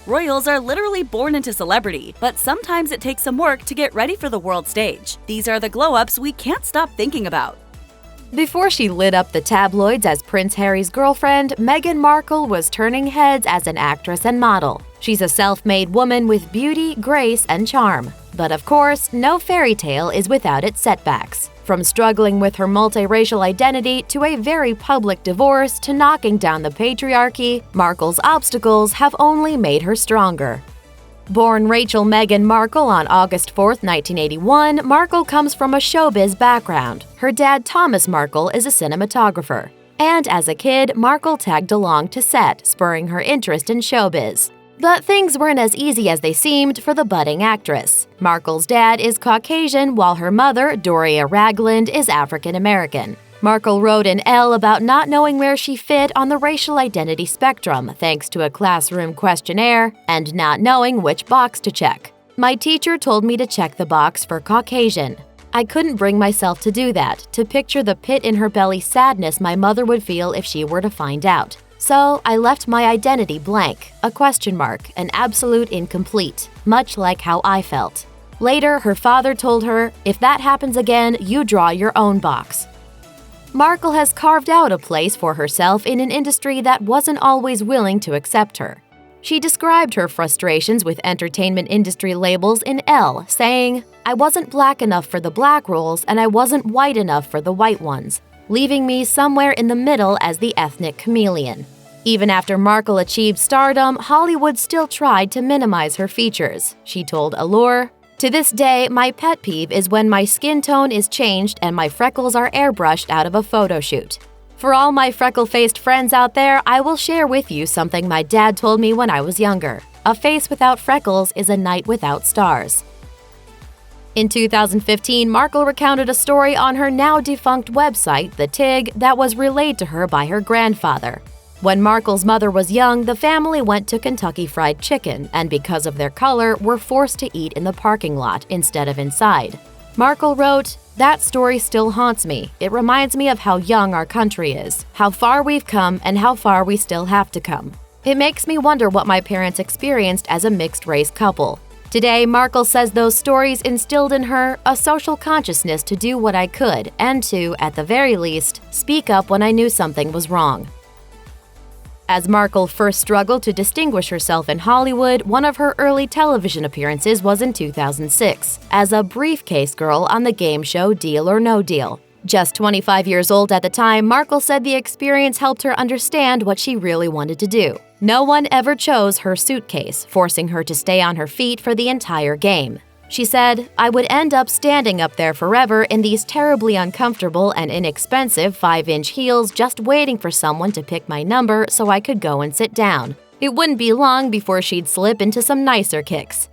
Royals are literally born into celebrity, but sometimes it takes some work to get ready for the world stage. These are the glow-ups we can't stop thinking about. Before she lit up the tabloids as Prince Harry's girlfriend, Meghan Markle was turning heads as an actress and model. She's a self-made woman with beauty, grace, and charm. But of course, no fairy tale is without its setbacks. From struggling with her multiracial identity to a very public divorce to knocking down the patriarchy, Markle's obstacles have only made her stronger. Born Rachel Meghan Markle on August 4, 1981, Markle comes from a showbiz background. Her dad, Thomas Markle, is a cinematographer. And as a kid, Markle tagged along to set, spurring her interest in showbiz. But things weren't as easy as they seemed for the budding actress. Markle's dad is Caucasian, while her mother, Doria Ragland, is African American. Markle wrote in Elle about not knowing where she fit on the racial identity spectrum thanks to a classroom questionnaire and not knowing which box to check. My teacher told me to check the box for Caucasian. I couldn't bring myself to do that, to picture the pit in her belly sadness my mother would feel if she were to find out. So I left my identity blank, a question mark, an absolute incomplete, much like how I felt. Later, her father told her, "If that happens again, you draw your own box." Markle has carved out a place for herself in an industry that wasn't always willing to accept her. She described her frustrations with entertainment industry labels in Elle, saying, "I wasn't black enough for the black roles and I wasn't white enough for the white ones, leaving me somewhere in the middle as the ethnic chameleon." Even after Markle achieved stardom, Hollywood still tried to minimize her features. She told Allure, "To this day, my pet peeve is when my skin tone is changed and my freckles are airbrushed out of a photo shoot. For all my freckle-faced friends out there, I will share with you something my dad told me when I was younger. A face without freckles is a night without stars." In 2015, Markle recounted a story on her now-defunct website, The Tig, that was relayed to her by her grandfather. When Markle's mother was young, the family went to Kentucky Fried Chicken and because of their color, were forced to eat in the parking lot instead of inside. Markle wrote, "That story still haunts me. It reminds me of how young our country is, how far we've come, and how far we still have to come. It makes me wonder what my parents experienced as a mixed-race couple." Today, Markle says those stories instilled in her a social consciousness to do what I could and to, at the very least, speak up when I knew something was wrong. As Markle first struggled to distinguish herself in Hollywood, one of her early television appearances was in 2006, as a briefcase girl on the game show Deal or No Deal. Just 25 years old at the time, Markle said the experience helped her understand what she really wanted to do. No one ever chose her suitcase, forcing her to stay on her feet for the entire game. She said, "I would end up standing up there forever in these terribly uncomfortable and inexpensive 5-inch heels just waiting for someone to pick my number so I could go and sit down. It wouldn't be long before she'd slip into some nicer kicks."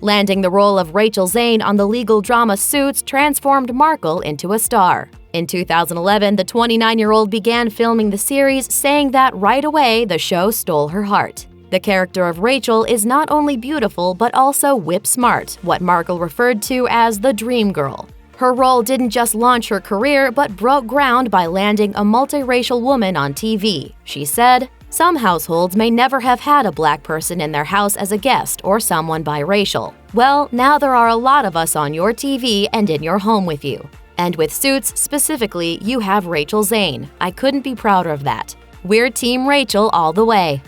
Landing the role of Rachel Zane on the legal drama Suits transformed Markle into a star. In 2011, the 29-year-old began filming the series, saying that right away the show stole her heart. The character of Rachel is not only beautiful but also whip-smart, what Markle referred to as the dream girl. Her role didn't just launch her career but broke ground by landing a multiracial woman on TV. She said, "Some households may never have had a black person in their house as a guest or someone biracial. Well, now there are a lot of us on your TV and in your home with you. And with Suits specifically, you have Rachel Zane. I couldn't be prouder of that. We're Team Rachel all the way."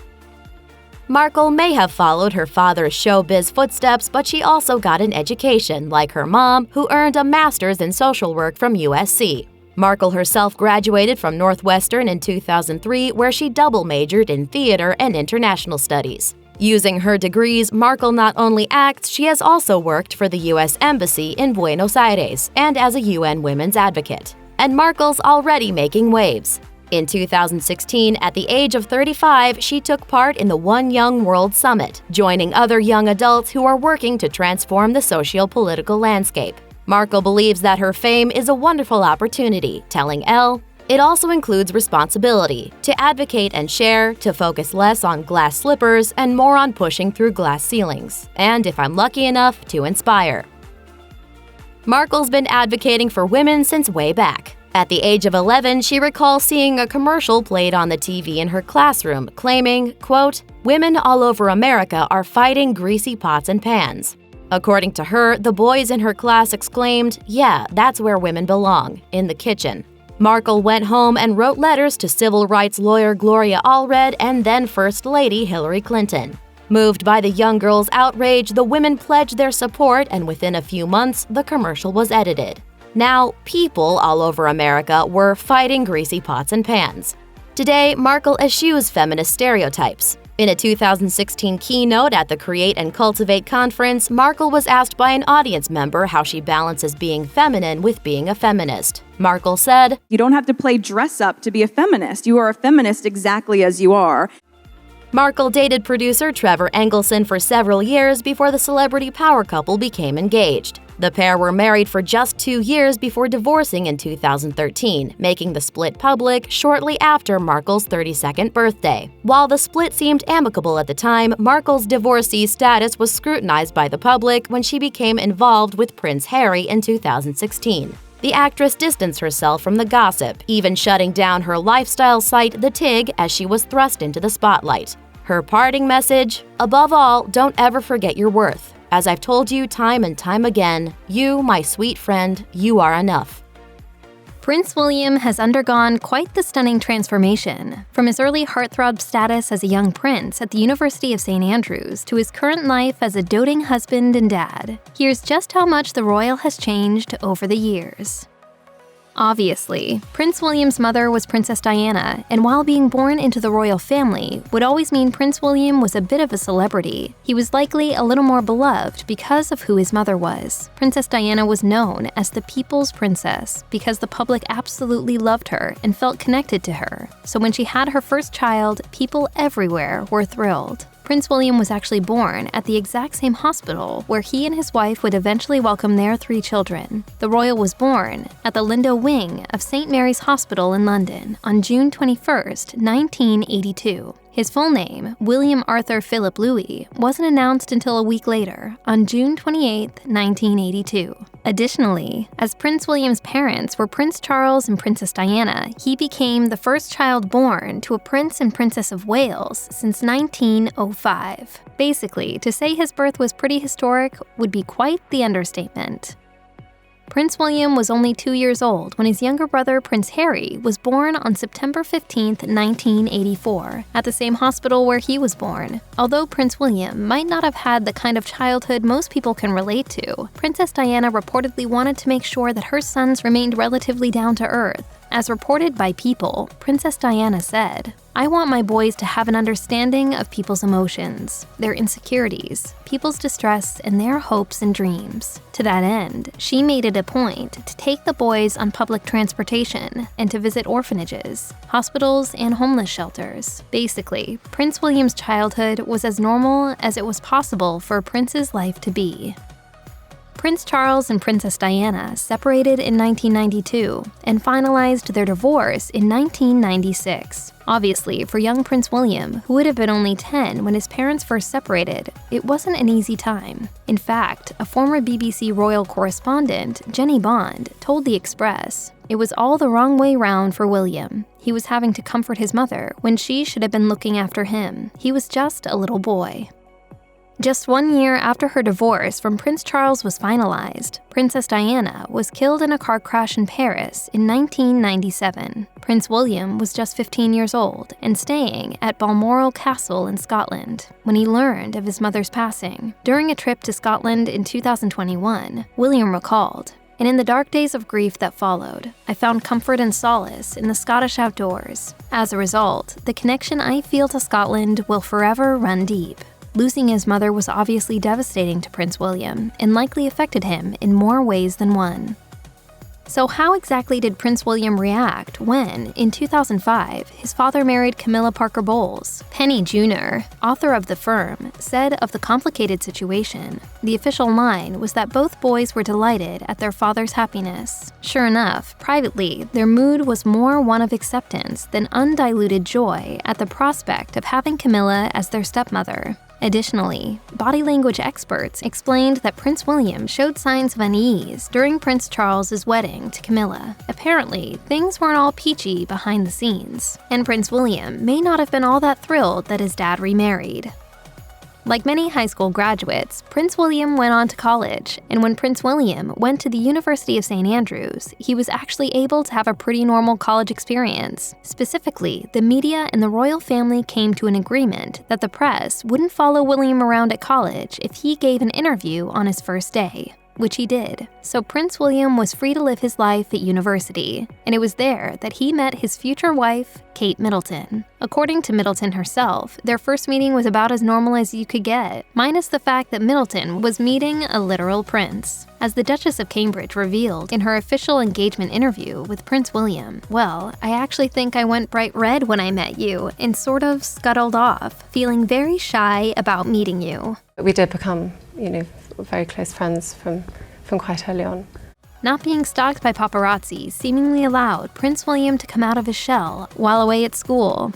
Markle may have followed her father's showbiz footsteps, but she also got an education, like her mom, who earned a master's in social work from USC. Markle herself graduated from Northwestern in 2003, where she double majored in theater and international studies. Using her degrees, Markle not only acts, she has also worked for the U.S. Embassy in Buenos Aires and as a UN women's advocate. And Markle's already making waves. In 2016, at the age of 35, she took part in the One Young World Summit, joining other young adults who are working to transform the socio-political landscape. Markle believes that her fame is a wonderful opportunity, telling Elle, "It also includes responsibility, to advocate and share, to focus less on glass slippers and more on pushing through glass ceilings, and if I'm lucky enough, to inspire." Markle's been advocating for women since way back. At the age of 11, she recalls seeing a commercial played on the TV in her classroom claiming, quote, "Women all over America are fighting greasy pots and pans." According to her, the boys in her class exclaimed, "Yeah, that's where women belong, in the kitchen." Markle went home and wrote letters to civil rights lawyer Gloria Allred and then First Lady Hillary Clinton. Moved by the young girl's outrage, the women pledged their support, and within a few months, the commercial was edited. Now, people all over America were fighting greasy pots and pans. Today, Markle eschews feminist stereotypes. In a 2016 keynote at the Create and Cultivate conference, Markle was asked by an audience member how she balances being feminine with being a feminist. Markle said, "You don't have to play dress up to be a feminist. You are a feminist exactly as you are." Markle dated producer Trevor Engelson for several years before the celebrity power couple became engaged. The pair were married for just 2 years before divorcing in 2013, making the split public shortly after Markle's 32nd birthday. While the split seemed amicable at the time, Markle's divorcee status was scrutinized by the public when she became involved with Prince Harry in 2016. The actress distanced herself from the gossip, even shutting down her lifestyle site The Tig as she was thrust into the spotlight. Her parting message: above all, don't ever forget your worth. As I've told you time and time again, you, my sweet friend, you are enough. Prince William has undergone quite the stunning transformation, from his early heartthrob status as a young prince at the University of St. Andrews to his current life as a doting husband and dad. Here's just how much the royal has changed over the years. Obviously, Prince William's mother was Princess Diana, and while being born into the royal family would always mean Prince William was a bit of a celebrity, he was likely a little more beloved because of who his mother was. Princess Diana was known as the people's princess because the public absolutely loved her and felt connected to her. So when she had her first child, people everywhere were thrilled. Prince William was actually born at the exact same hospital where he and his wife would eventually welcome their 3 children. The royal was born at the Lindo Wing of St. Mary's Hospital in London on June 21, 1982. His full name, William Arthur Philip Louis, wasn't announced until a week later, on June 28, 1982. Additionally, as Prince William's parents were Prince Charles and Princess Diana, he became the first child born to a Prince and Princess of Wales since 1905. Basically, to say his birth was pretty historic would be quite the understatement. Prince William was only 2 years old when his younger brother, Prince Harry, was born on September 15, 1984, at the same hospital where he was born. Although Prince William might not have had the kind of childhood most people can relate to, Princess Diana reportedly wanted to make sure that her sons remained relatively down to earth. As reported by People, Princess Diana said, "I want my boys to have an understanding of people's emotions, their insecurities, people's distress, and their hopes and dreams." To that end, she made it a point to take the boys on public transportation and to visit orphanages, hospitals, and homeless shelters. Basically, Prince William's childhood was as normal as it was possible for a prince's life to be. Prince Charles and Princess Diana separated in 1992 and finalized their divorce in 1996. Obviously, for young Prince William, who would have been only 10 when his parents first separated, it wasn't an easy time. In fact, a former BBC royal correspondent, Jenny Bond, told The Express, "It was all the wrong way round for William. He was having to comfort his mother when she should have been looking after him. He was just a little boy." Just 1 year after her divorce from Prince Charles was finalized, Princess Diana was killed in a car crash in Paris in 1997. Prince William was just 15 years old and staying at Balmoral Castle in Scotland when he learned of his mother's passing. During a trip to Scotland in 2021, William recalled, "And in the dark days of grief that followed, I found comfort and solace in the Scottish outdoors. As a result, the connection I feel to Scotland will forever run deep." Losing his mother was obviously devastating to Prince William and likely affected him in more ways than one. So how exactly did Prince William react when, in 2005, his father married Camilla Parker Bowles? Penny Jr., author of The Firm, said of the complicated situation, "The official line was that both boys were delighted at their father's happiness. Sure enough, privately, their mood was more one of acceptance than undiluted joy at the prospect of having Camilla as their stepmother." Additionally, body language experts explained that Prince William showed signs of unease during Prince Charles's wedding everything to Camilla. Apparently, things weren't all peachy behind the scenes, and Prince William may not have been all that thrilled that his dad remarried. Like many high school graduates, Prince William went on to college, and when Prince William went to the University of St. Andrews, he was actually able to have a pretty normal college experience. Specifically, the media and the royal family came to an agreement that the press wouldn't follow William around at college if he gave an interview on his first day, which he did. So Prince William was free to live his life at university, and it was there that he met his future wife, Kate Middleton. According to Middleton herself, their first meeting was about as normal as you could get, minus the fact that Middleton was meeting a literal prince. As the Duchess of Cambridge revealed in her official engagement interview with Prince William, "Well, I actually think I went bright red when I met you and sort of scuttled off, feeling very shy about meeting you." We did become, very close friends from quite early on. Not being stalked by paparazzi seemingly allowed Prince William to come out of his shell while away at school.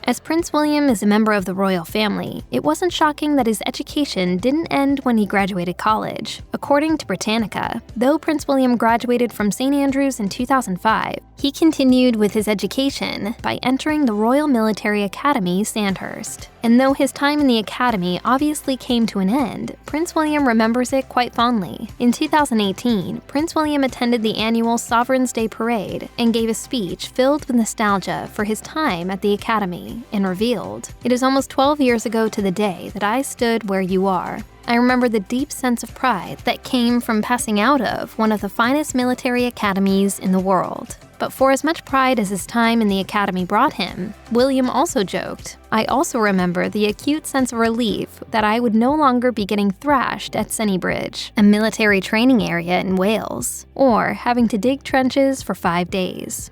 As Prince William is a member of the royal family, it wasn't shocking that his education didn't end when he graduated college. According to Britannica, though Prince William graduated from St. Andrews in 2005, he continued with his education by entering the Royal Military Academy, Sandhurst. And though his time in the academy obviously came to an end, Prince William remembers it quite fondly. In 2018, Prince William attended the annual Sovereign's Day Parade and gave a speech filled with nostalgia for his time at the academy, and revealed, "It is almost 12 years ago to the day that I stood where you are. I remember the deep sense of pride that came from passing out of one of the finest military academies in the world." But for as much pride as his time in the academy brought him, William also joked, "I also remember the acute sense of relief that I would no longer be getting thrashed at Sennybridge, a military training area in Wales, or having to dig trenches for 5 days."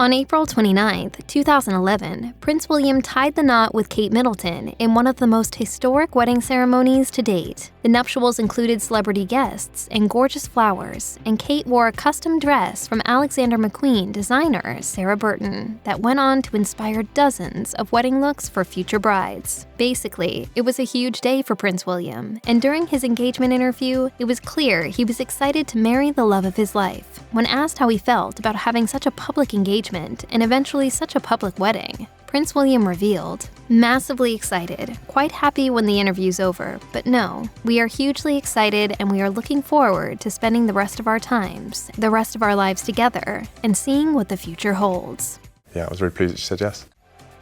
On April 29, 2011, Prince William tied the knot with Kate Middleton in one of the most historic wedding ceremonies to date. The nuptials included celebrity guests and gorgeous flowers, and Kate wore a custom dress from Alexander McQueen designer Sarah Burton that went on to inspire dozens of wedding looks for future brides. Basically, it was a huge day for Prince William, and during his engagement interview, it was clear he was excited to marry the love of his life. When asked how he felt about having such a public engagement and eventually such a public wedding, Prince William revealed, "Massively excited, quite happy when the interview's over, but no, we are hugely excited and we are looking forward to spending the rest of our lives together, and seeing what the future holds." Yeah, I was very pleased that she said yes.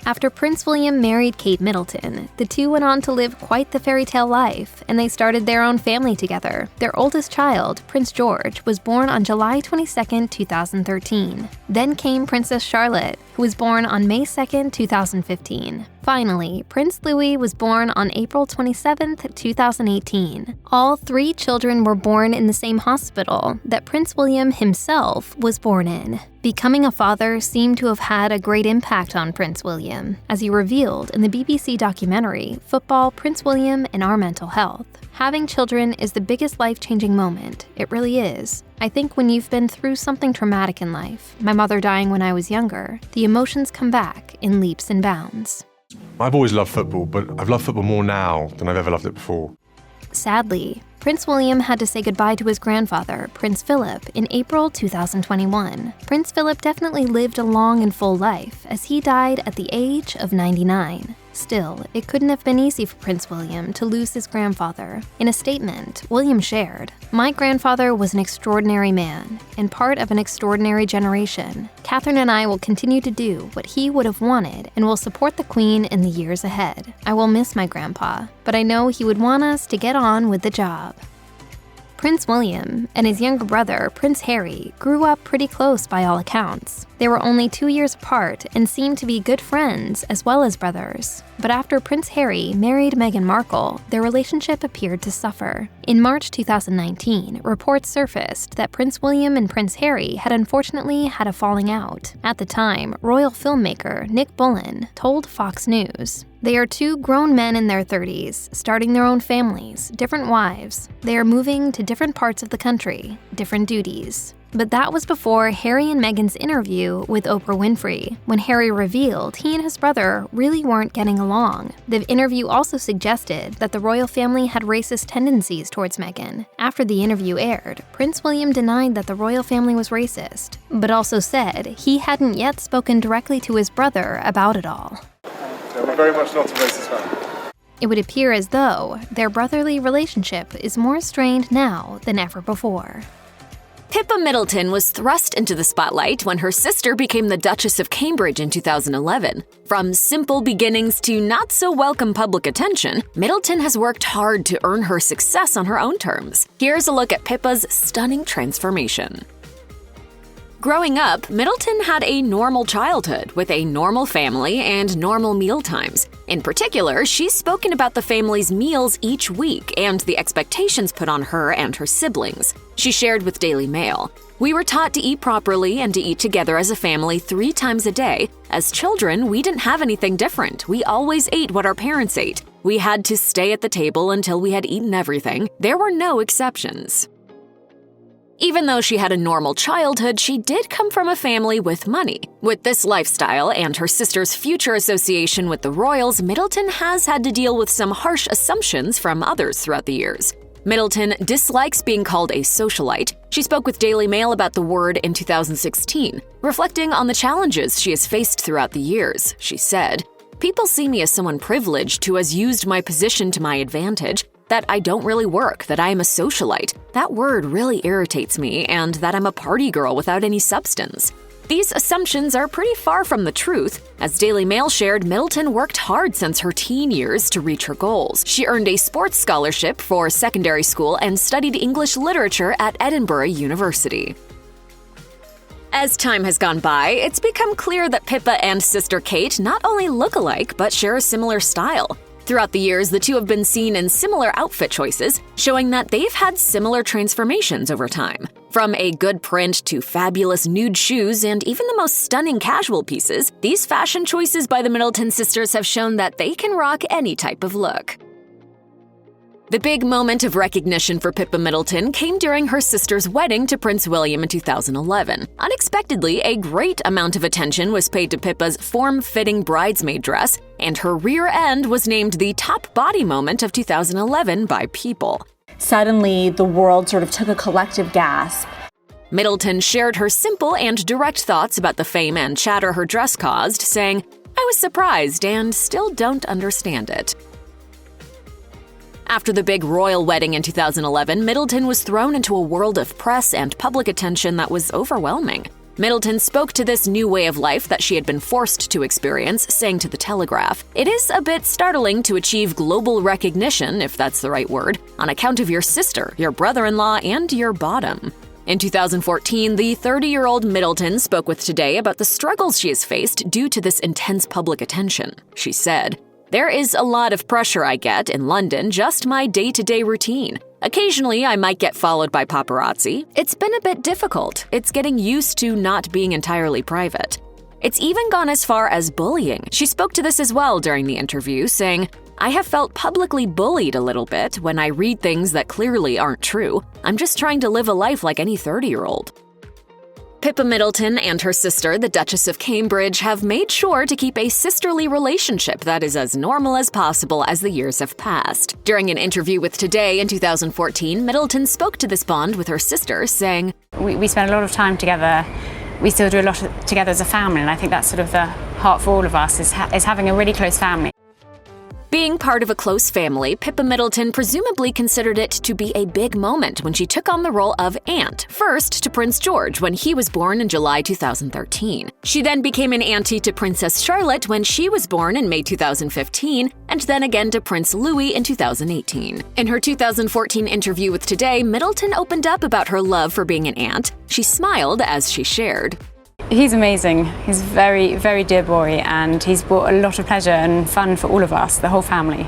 After Prince William married Kate Middleton, the two went on to live quite the fairy tale life, and they started their own family together. Their oldest child, Prince George, was born on July 22, 2013. Then came Princess Charlotte, who was born on May 2, 2015. Finally, Prince Louis was born on April 27, 2018. All 3 children were born in the same hospital that Prince William himself was born in. Becoming a father seemed to have had a great impact on Prince William, as he revealed in the BBC documentary, Football, Prince William and Our Mental Health. Having children is the biggest life-changing moment. It really is. I think when you've been through something traumatic in life, my mother dying when I was younger, the emotions come back in leaps and bounds. I've always loved football, but I've loved football more now than I've ever loved it before. Sadly, Prince William had to say goodbye to his grandfather, Prince Philip, in April 2021. Prince Philip definitely lived a long and full life, as he died at the age of 99. Still, it couldn't have been easy for Prince William to lose his grandfather. In a statement, William shared, "My grandfather was an extraordinary man, and part of an extraordinary generation. Catherine and I will continue to do what he would have wanted and will support the Queen in the years ahead. I will miss my grandpa, but I know he would want us to get on with the job." Prince William and his younger brother, Prince Harry, grew up pretty close by all accounts. They were only 2 years apart and seemed to be good friends as well as brothers. But after Prince Harry married Meghan Markle, their relationship appeared to suffer. In March 2019, reports surfaced that Prince William and Prince Harry had unfortunately had a falling out. At the time, royal filmmaker Nick Bullen told Fox News, "They are 2 grown men in their 30s, starting their own families, different wives. They are moving to different parts of the country, different duties. But that was before Harry and Meghan's interview with Oprah Winfrey, when Harry revealed he and his brother really weren't getting along. The interview also suggested that the royal family had racist tendencies towards Meghan. After the interview aired, Prince William denied that the royal family was racist, but also said he hadn't yet spoken directly to his brother about it all. We're very much not a racist family. It would appear as though their brotherly relationship is more strained now than ever before. Pippa Middleton was thrust into the spotlight when her sister became the Duchess of Cambridge in 2011. From simple beginnings to not-so-welcome public attention, Middleton has worked hard to earn her success on her own terms. Here's a look at Pippa's stunning transformation. Growing up, Middleton had a normal childhood with a normal family and normal meal times. In particular, she's spoken about the family's meals each week and the expectations put on her and her siblings. She shared with Daily Mail, "We were taught to eat properly and to eat together as a family 3 times a day. As children, we didn't have anything different. We always ate what our parents ate. We had to stay at the table until we had eaten everything. There were no exceptions." Even though she had a normal childhood, she did come from a family with money. With this lifestyle and her sister's future association with the royals, Middleton has had to deal with some harsh assumptions from others throughout the years. Middleton dislikes being called a socialite. She spoke with Daily Mail about the word in 2016. Reflecting on the challenges she has faced throughout the years, she said, "People see me as someone privileged who has used my position to my advantage, that I don't really work, that I am a socialite. That word really irritates me, and that I'm a party girl without any substance." These assumptions are pretty far from the truth. As Daily Mail shared, Middleton worked hard since her teen years to reach her goals. She earned a sports scholarship for secondary school and studied English literature at Edinburgh University. As time has gone by, it's become clear that Pippa and sister Kate not only look alike, but share a similar style. Throughout the years, the two have been seen in similar outfit choices, showing that they've had similar transformations over time. From a good print to fabulous nude shoes and even the most stunning casual pieces, these fashion choices by the Middleton sisters have shown that they can rock any type of look. The big moment of recognition for Pippa Middleton came during her sister's wedding to Prince William in 2011. Unexpectedly, a great amount of attention was paid to Pippa's form-fitting bridesmaid dress, and her rear end was named the top body moment of 2011 by People. Suddenly, the world sort of took a collective gasp. Middleton shared her simple and direct thoughts about the fame and chatter her dress caused, saying, "I was surprised and still don't understand it." After the big royal wedding in 2011, Middleton was thrown into a world of press and public attention that was overwhelming. Middleton spoke to this new way of life that she had been forced to experience, saying to The Telegraph, "It is a bit startling to achieve global recognition, if that's the right word, on account of your sister, your brother-in-law, and your bottom." In 2014, the 30-year-old Middleton spoke with Today about the struggles she has faced due to this intense public attention. She said, "There is a lot of pressure I get in London, just my day-to-day routine. Occasionally, I might get followed by paparazzi. It's been a bit difficult. It's getting used to not being entirely private. It's even gone as far as bullying." She spoke to this as well during the interview, saying, "I have felt publicly bullied a little bit when I read things that clearly aren't true. I'm just trying to live a life like any 30-year-old. Pippa Middleton and her sister, the Duchess of Cambridge, have made sure to keep a sisterly relationship that is as normal as possible as the years have passed. During an interview with Today in 2014, Middleton spoke to this bond with her sister, saying, We spend a lot of time together. We still do a lot together as a family, and I think that's sort of the heart for all of us, is having a really close family. Being part of a close family, Pippa Middleton presumably considered it to be a big moment when she took on the role of aunt, first to Prince George when he was born in July 2013. She then became an auntie to Princess Charlotte when she was born in May 2015, and then again to Prince Louis in 2018. In her 2014 interview with Today, Middleton opened up about her love for being an aunt. She smiled as she shared. He's amazing. He's a very, very dear boy, and he's brought a lot of pleasure and fun for all of us, the whole family.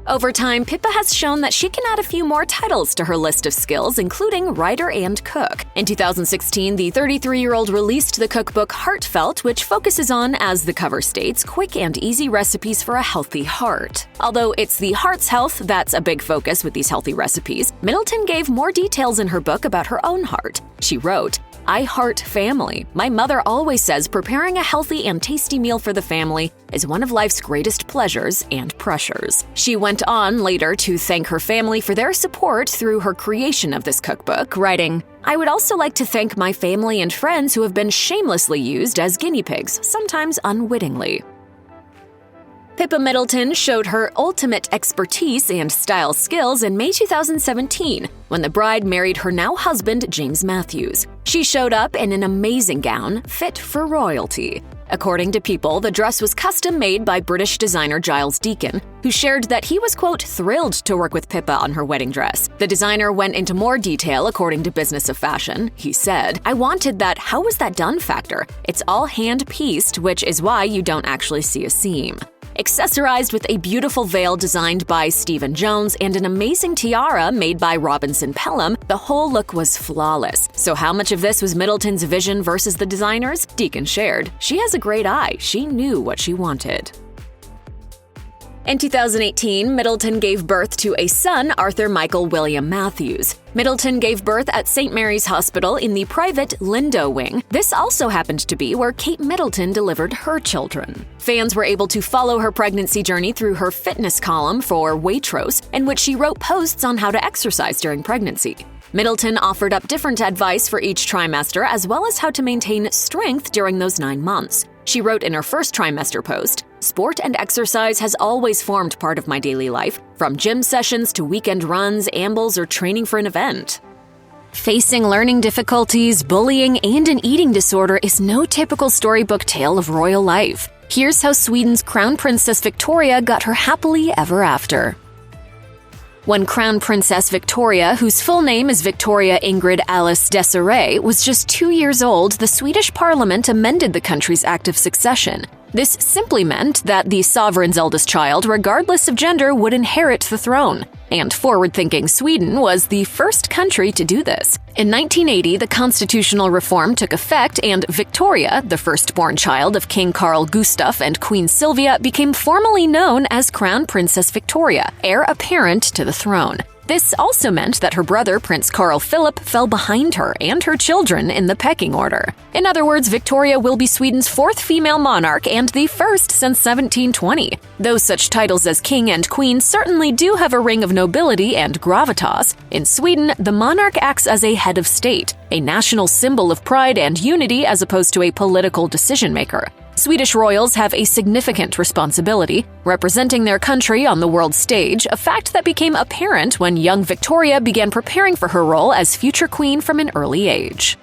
Over time, Pippa has shown that she can add a few more titles to her list of skills, including writer and cook. In 2016, the 33-year-old released the cookbook Heartfelt, which focuses on, as the cover states, quick and easy recipes for a healthy heart. Although it's the heart's health that's a big focus with these healthy recipes, Middleton gave more details in her book about her own heart. She wrote, "I heart family. My mother always says preparing a healthy and tasty meal for the family is one of life's greatest pleasures and pressures." She went on later to thank her family for their support through her creation of this cookbook, writing, "I would also like to thank my family and friends who have been shamelessly used as guinea pigs, sometimes unwittingly." Pippa Middleton showed her ultimate expertise and style skills in May 2017 when the bride married her now husband, James Matthews. She showed up in an amazing gown, fit for royalty. According to People, the dress was custom-made by British designer Giles Deacon, who shared that he was, quote, thrilled to work with Pippa on her wedding dress. The designer went into more detail according to Business of Fashion. He said, "I wanted that 'how was that done' factor. It's all hand-pieced, which is why you don't actually see a seam." Accessorized with a beautiful veil designed by Stephen Jones and an amazing tiara made by Robinson Pelham, the whole look was flawless. So how much of this was Middleton's vision versus the designer's? Deacon shared, "She has a great eye. She knew what she wanted." In 2018, Middleton gave birth to a son, Arthur Michael William Matthews. Middleton gave birth at St. Mary's Hospital in the private Lindo wing. This also happened to be where Kate Middleton delivered her children. Fans were able to follow her pregnancy journey through her fitness column for Waitrose, in which she wrote posts on how to exercise during pregnancy. Middleton offered up different advice for each trimester as well as how to maintain strength during those 9 months. She wrote in her first trimester post, "Sport and exercise has always formed part of my daily life, from gym sessions to weekend runs, ambles, or training for an event." Facing learning difficulties, bullying, and an eating disorder is no typical storybook tale of royal life. Here's how Sweden's Crown Princess Victoria got her happily ever after. When Crown Princess Victoria, whose full name is Victoria Ingrid Alice Desiree, was just 2 years old, the Swedish parliament amended the country's Act of Succession. This simply meant that the sovereign's eldest child, regardless of gender, would inherit the throne. And forward-thinking Sweden was the first country to do this. In 1980, the constitutional reform took effect, and Victoria, the firstborn child of King Carl Gustaf and Queen Sylvia, became formally known as Crown Princess Victoria, heir apparent to the throne. This also meant that her brother, Prince Carl Philip, fell behind her and her children in the pecking order. In other words, Victoria will be Sweden's 4th female monarch and the first since 1720. Though such titles as king and queen certainly do have a ring of nobility and gravitas, in Sweden, the monarch acts as a head of state, a national symbol of pride and unity as opposed to a political decision-maker. Swedish royals have a significant responsibility, representing their country on the world stage, a fact that became apparent when young Victoria began preparing for her role as future queen from an early age.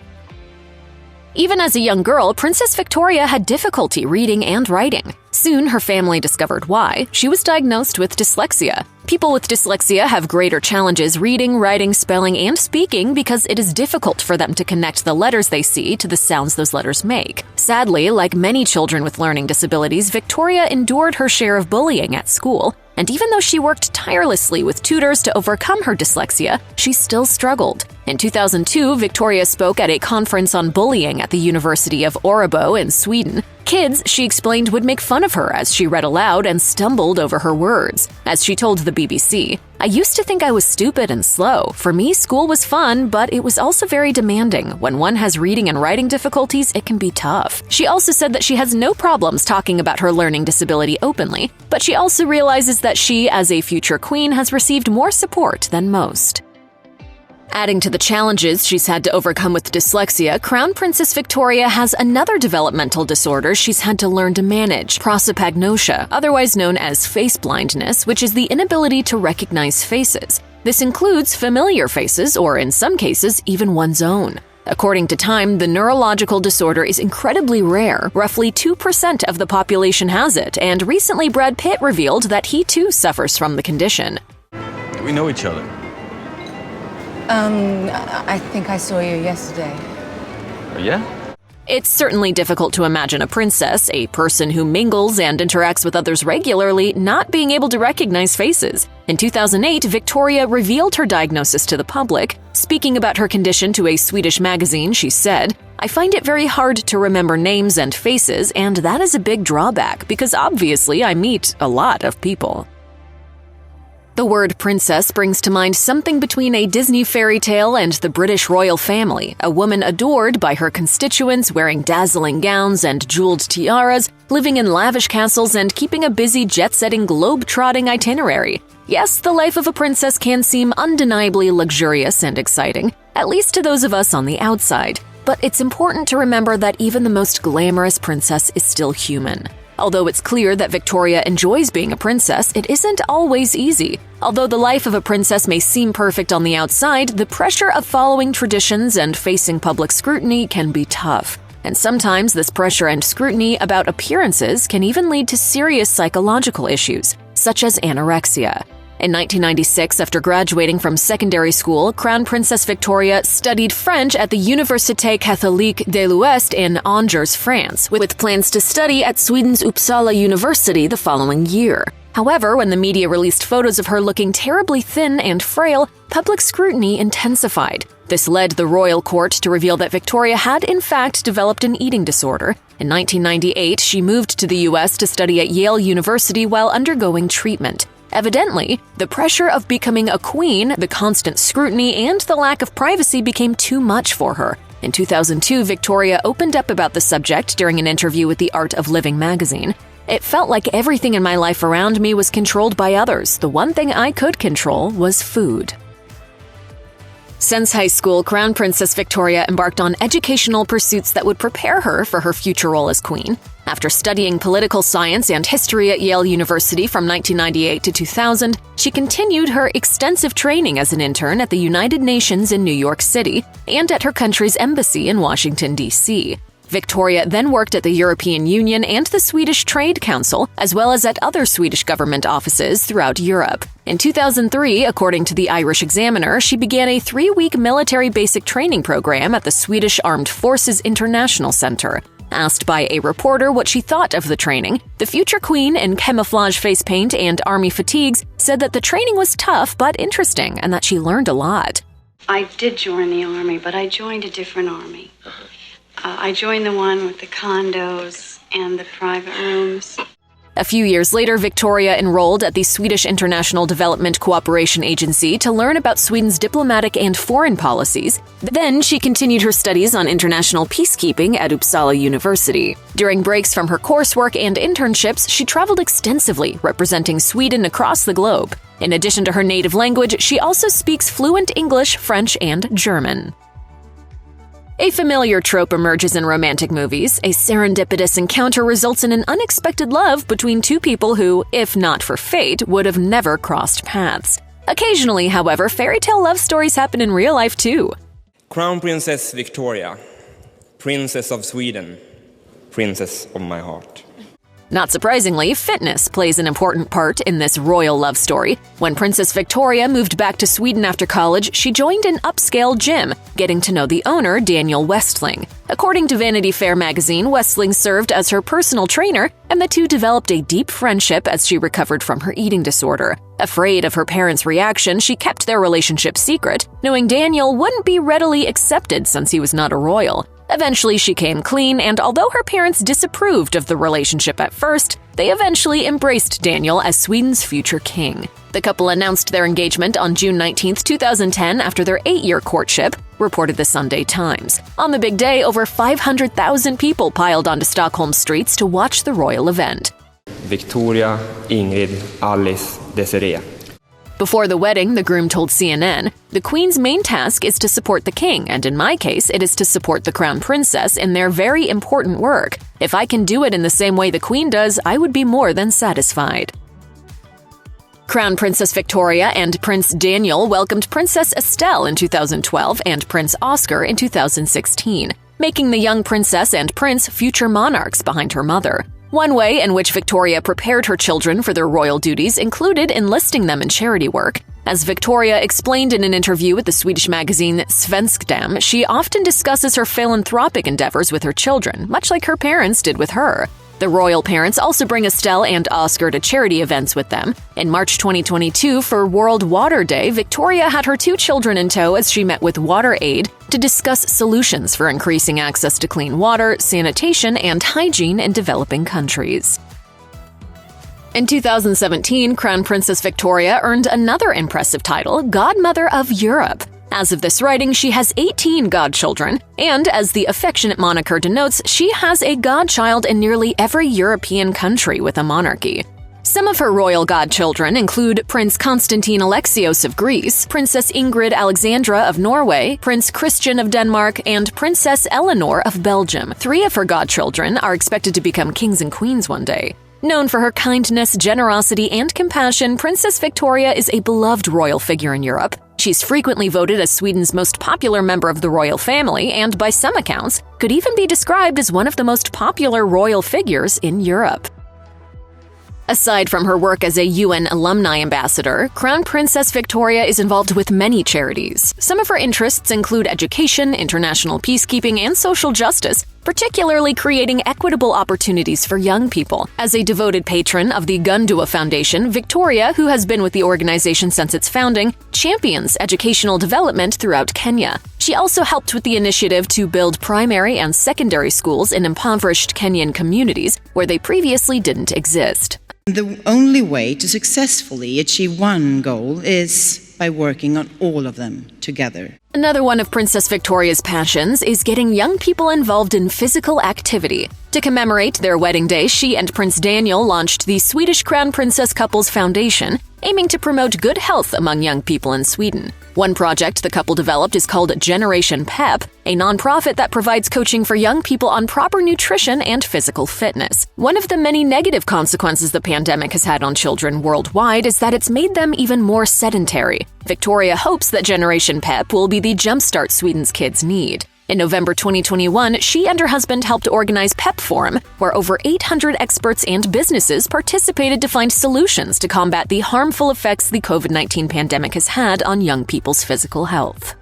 Even as a young girl, Princess Victoria had difficulty reading and writing. Soon, her family discovered why. She was diagnosed with dyslexia. People with dyslexia have greater challenges reading, writing, spelling, and speaking because it is difficult for them to connect the letters they see to the sounds those letters make. Sadly, like many children with learning disabilities, Victoria endured her share of bullying at school, and even though she worked tirelessly with tutors to overcome her dyslexia, she still struggled. In 2002, Victoria spoke at a conference on bullying at the University of Örebro in Sweden. Kids, she explained, would make fun of her as she read aloud and stumbled over her words. As she told the BBC, "I used to think I was stupid and slow. For me, school was fun, but it was also very demanding. When one has reading and writing difficulties, it can be tough." She also said that she has no problems talking about her learning disability openly, but she also realizes that she, as a future queen, has received more support than most. Adding to the challenges she's had to overcome with dyslexia, Crown Princess Victoria has another developmental disorder she's had to learn to manage, prosopagnosia, otherwise known as face blindness, which is the inability to recognize faces. This includes familiar faces, or in some cases, even one's own. According to Time, the neurological disorder is incredibly rare. Roughly 2% of the population has it, and recently Brad Pitt revealed that he too suffers from the condition. Do we know each other? I think I saw you yesterday. Oh, yeah? It's certainly difficult to imagine a princess, a person who mingles and interacts with others regularly, not being able to recognize faces. In 2008, Victoria revealed her diagnosis to the public. Speaking about her condition to a Swedish magazine, she said, "I find it very hard to remember names and faces, and that is a big drawback because obviously I meet a lot of people." The word princess brings to mind something between a Disney fairy tale and the British royal family, a woman adored by her constituents, wearing dazzling gowns and jeweled tiaras, living in lavish castles, and keeping a busy jet-setting globe-trotting itinerary. Yes, the life of a princess can seem undeniably luxurious and exciting, at least to those of us on the outside. But it's important to remember that even the most glamorous princess is still human. Although it's clear that Victoria enjoys being a princess, it isn't always easy. Although the life of a princess may seem perfect on the outside, the pressure of following traditions and facing public scrutiny can be tough. And sometimes this pressure and scrutiny about appearances can even lead to serious psychological issues, such as anorexia. In 1996, after graduating from secondary school, Crown Princess Victoria studied French at the Université Catholique de l'Ouest in Angers, France, with plans to study at Sweden's Uppsala University the following year. However, when the media released photos of her looking terribly thin and frail, public scrutiny intensified. This led the royal court to reveal that Victoria had in fact developed an eating disorder. In 1998, she moved to the US to study at Yale University while undergoing treatment. Evidently, the pressure of becoming a queen, the constant scrutiny, and the lack of privacy became too much for her. In 2002, Victoria opened up about the subject during an interview with the Art of Living magazine. "It felt like everything in my life around me was controlled by others. The one thing I could control was food." Since high school, Crown Princess Victoria embarked on educational pursuits that would prepare her for her future role as queen. After studying political science and history at Yale University from 1998 to 2000, she continued her extensive training as an intern at the United Nations in New York City and at her country's embassy in Washington, D.C. Victoria then worked at the European Union and the Swedish Trade Council, as well as at other Swedish government offices throughout Europe. In 2003, according to the Irish Examiner, she began a 3-week military basic training program at the Swedish Armed Forces International Center. Asked by a reporter what she thought of the training, the future queen in camouflage face paint and army fatigues said that the training was tough but interesting and that she learned a lot. I did join the army, but I joined a different army. I joined the one with the condos and the private rooms. A few years later, Victoria enrolled at the Swedish International Development Cooperation Agency to learn about Sweden's diplomatic and foreign policies. Then she continued her studies on international peacekeeping at Uppsala University. During breaks from her coursework and internships, she traveled extensively, representing Sweden across the globe. In addition to her native language, she also speaks fluent English, French, and German. A familiar trope emerges in romantic movies. A serendipitous encounter results in an unexpected love between two people who, if not for fate, would have never crossed paths. Occasionally, however, fairy tale love stories happen in real life too. Crown Princess Victoria, Princess of Sweden, Princess of my heart. Not surprisingly, fitness plays an important part in this royal love story. When Princess Victoria moved back to Sweden after college, she joined an upscale gym, getting to know the owner, Daniel Westling. According to Vanity Fair magazine, Westling served as her personal trainer, and the two developed a deep friendship as she recovered from her eating disorder. Afraid of her parents' reaction, she kept their relationship secret, knowing Daniel wouldn't be readily accepted since he was not a royal. Eventually, she came clean, and although her parents disapproved of the relationship at first, they eventually embraced Daniel as Sweden's future king. The couple announced their engagement on June 19, 2010, after their 8-year courtship, reported the Sunday Times. On the big day, over 500,000 people piled onto Stockholm's streets to watch the royal event. Victoria, Ingrid, Alice, Desiree. Before the wedding, the groom told CNN, "The Queen's main task is to support the King, and in my case, it is to support the Crown Princess in their very important work. If I can do it in the same way the Queen does, I would be more than satisfied." Crown Princess Victoria and Prince Daniel welcomed Princess Estelle in 2012 and Prince Oscar in 2016, making the young princess and prince future monarchs behind her mother. One way in which Victoria prepared her children for their royal duties included enlisting them in charity work. As Victoria explained in an interview with the Swedish magazine Svenskdam, she often discusses her philanthropic endeavors with her children, much like her parents did with her. The royal parents also bring Estelle and Oscar to charity events with them. In March 2022, for World Water Day, Victoria had her 2 children in tow as she met with WaterAid to discuss solutions for increasing access to clean water, sanitation, and hygiene in developing countries. In 2017, Crown Princess Victoria earned another impressive title, Godmother of Europe. As of this writing, she has 18 godchildren, and as the affectionate moniker denotes, she has a godchild in nearly every European country with a monarchy. Some of her royal godchildren include Prince Constantine Alexios of Greece, Princess Ingrid Alexandra of Norway, Prince Christian of Denmark, and Princess Eleanor of Belgium. 3 of her godchildren are expected to become kings and queens one day. Known for her kindness, generosity, and compassion, Princess Victoria is a beloved royal figure in Europe. She's frequently voted as Sweden's most popular member of the royal family and, by some accounts, could even be described as one of the most popular royal figures in Europe. Aside from her work as a UN alumni ambassador, Crown Princess Victoria is involved with many charities. Some of her interests include education, international peacekeeping, and social justice, particularly creating equitable opportunities for young people. As a devoted patron of the Gundua Foundation, Victoria, who has been with the organization since its founding, champions educational development throughout Kenya. She also helped with the initiative to build primary and secondary schools in impoverished Kenyan communities where they previously didn't exist. The only way to successfully achieve one goal is by working on all of them together. Another one of Princess Victoria's passions is getting young people involved in physical activity. To commemorate their wedding day, she and Prince Daniel launched the Swedish Crown Princess Couples Foundation, aiming to promote good health among young people in Sweden. One project the couple developed is called Generation Pep, a nonprofit that provides coaching for young people on proper nutrition and physical fitness. One of the many negative consequences the pandemic has had on children worldwide is that it's made them even more sedentary. Victoria hopes that Generation Pep will be the jumpstart Sweden's kids need. In November 2021, she and her husband helped organize Pep Forum, where over 800 experts and businesses participated to find solutions to combat the harmful effects the COVID-19 pandemic has had on young people's physical health.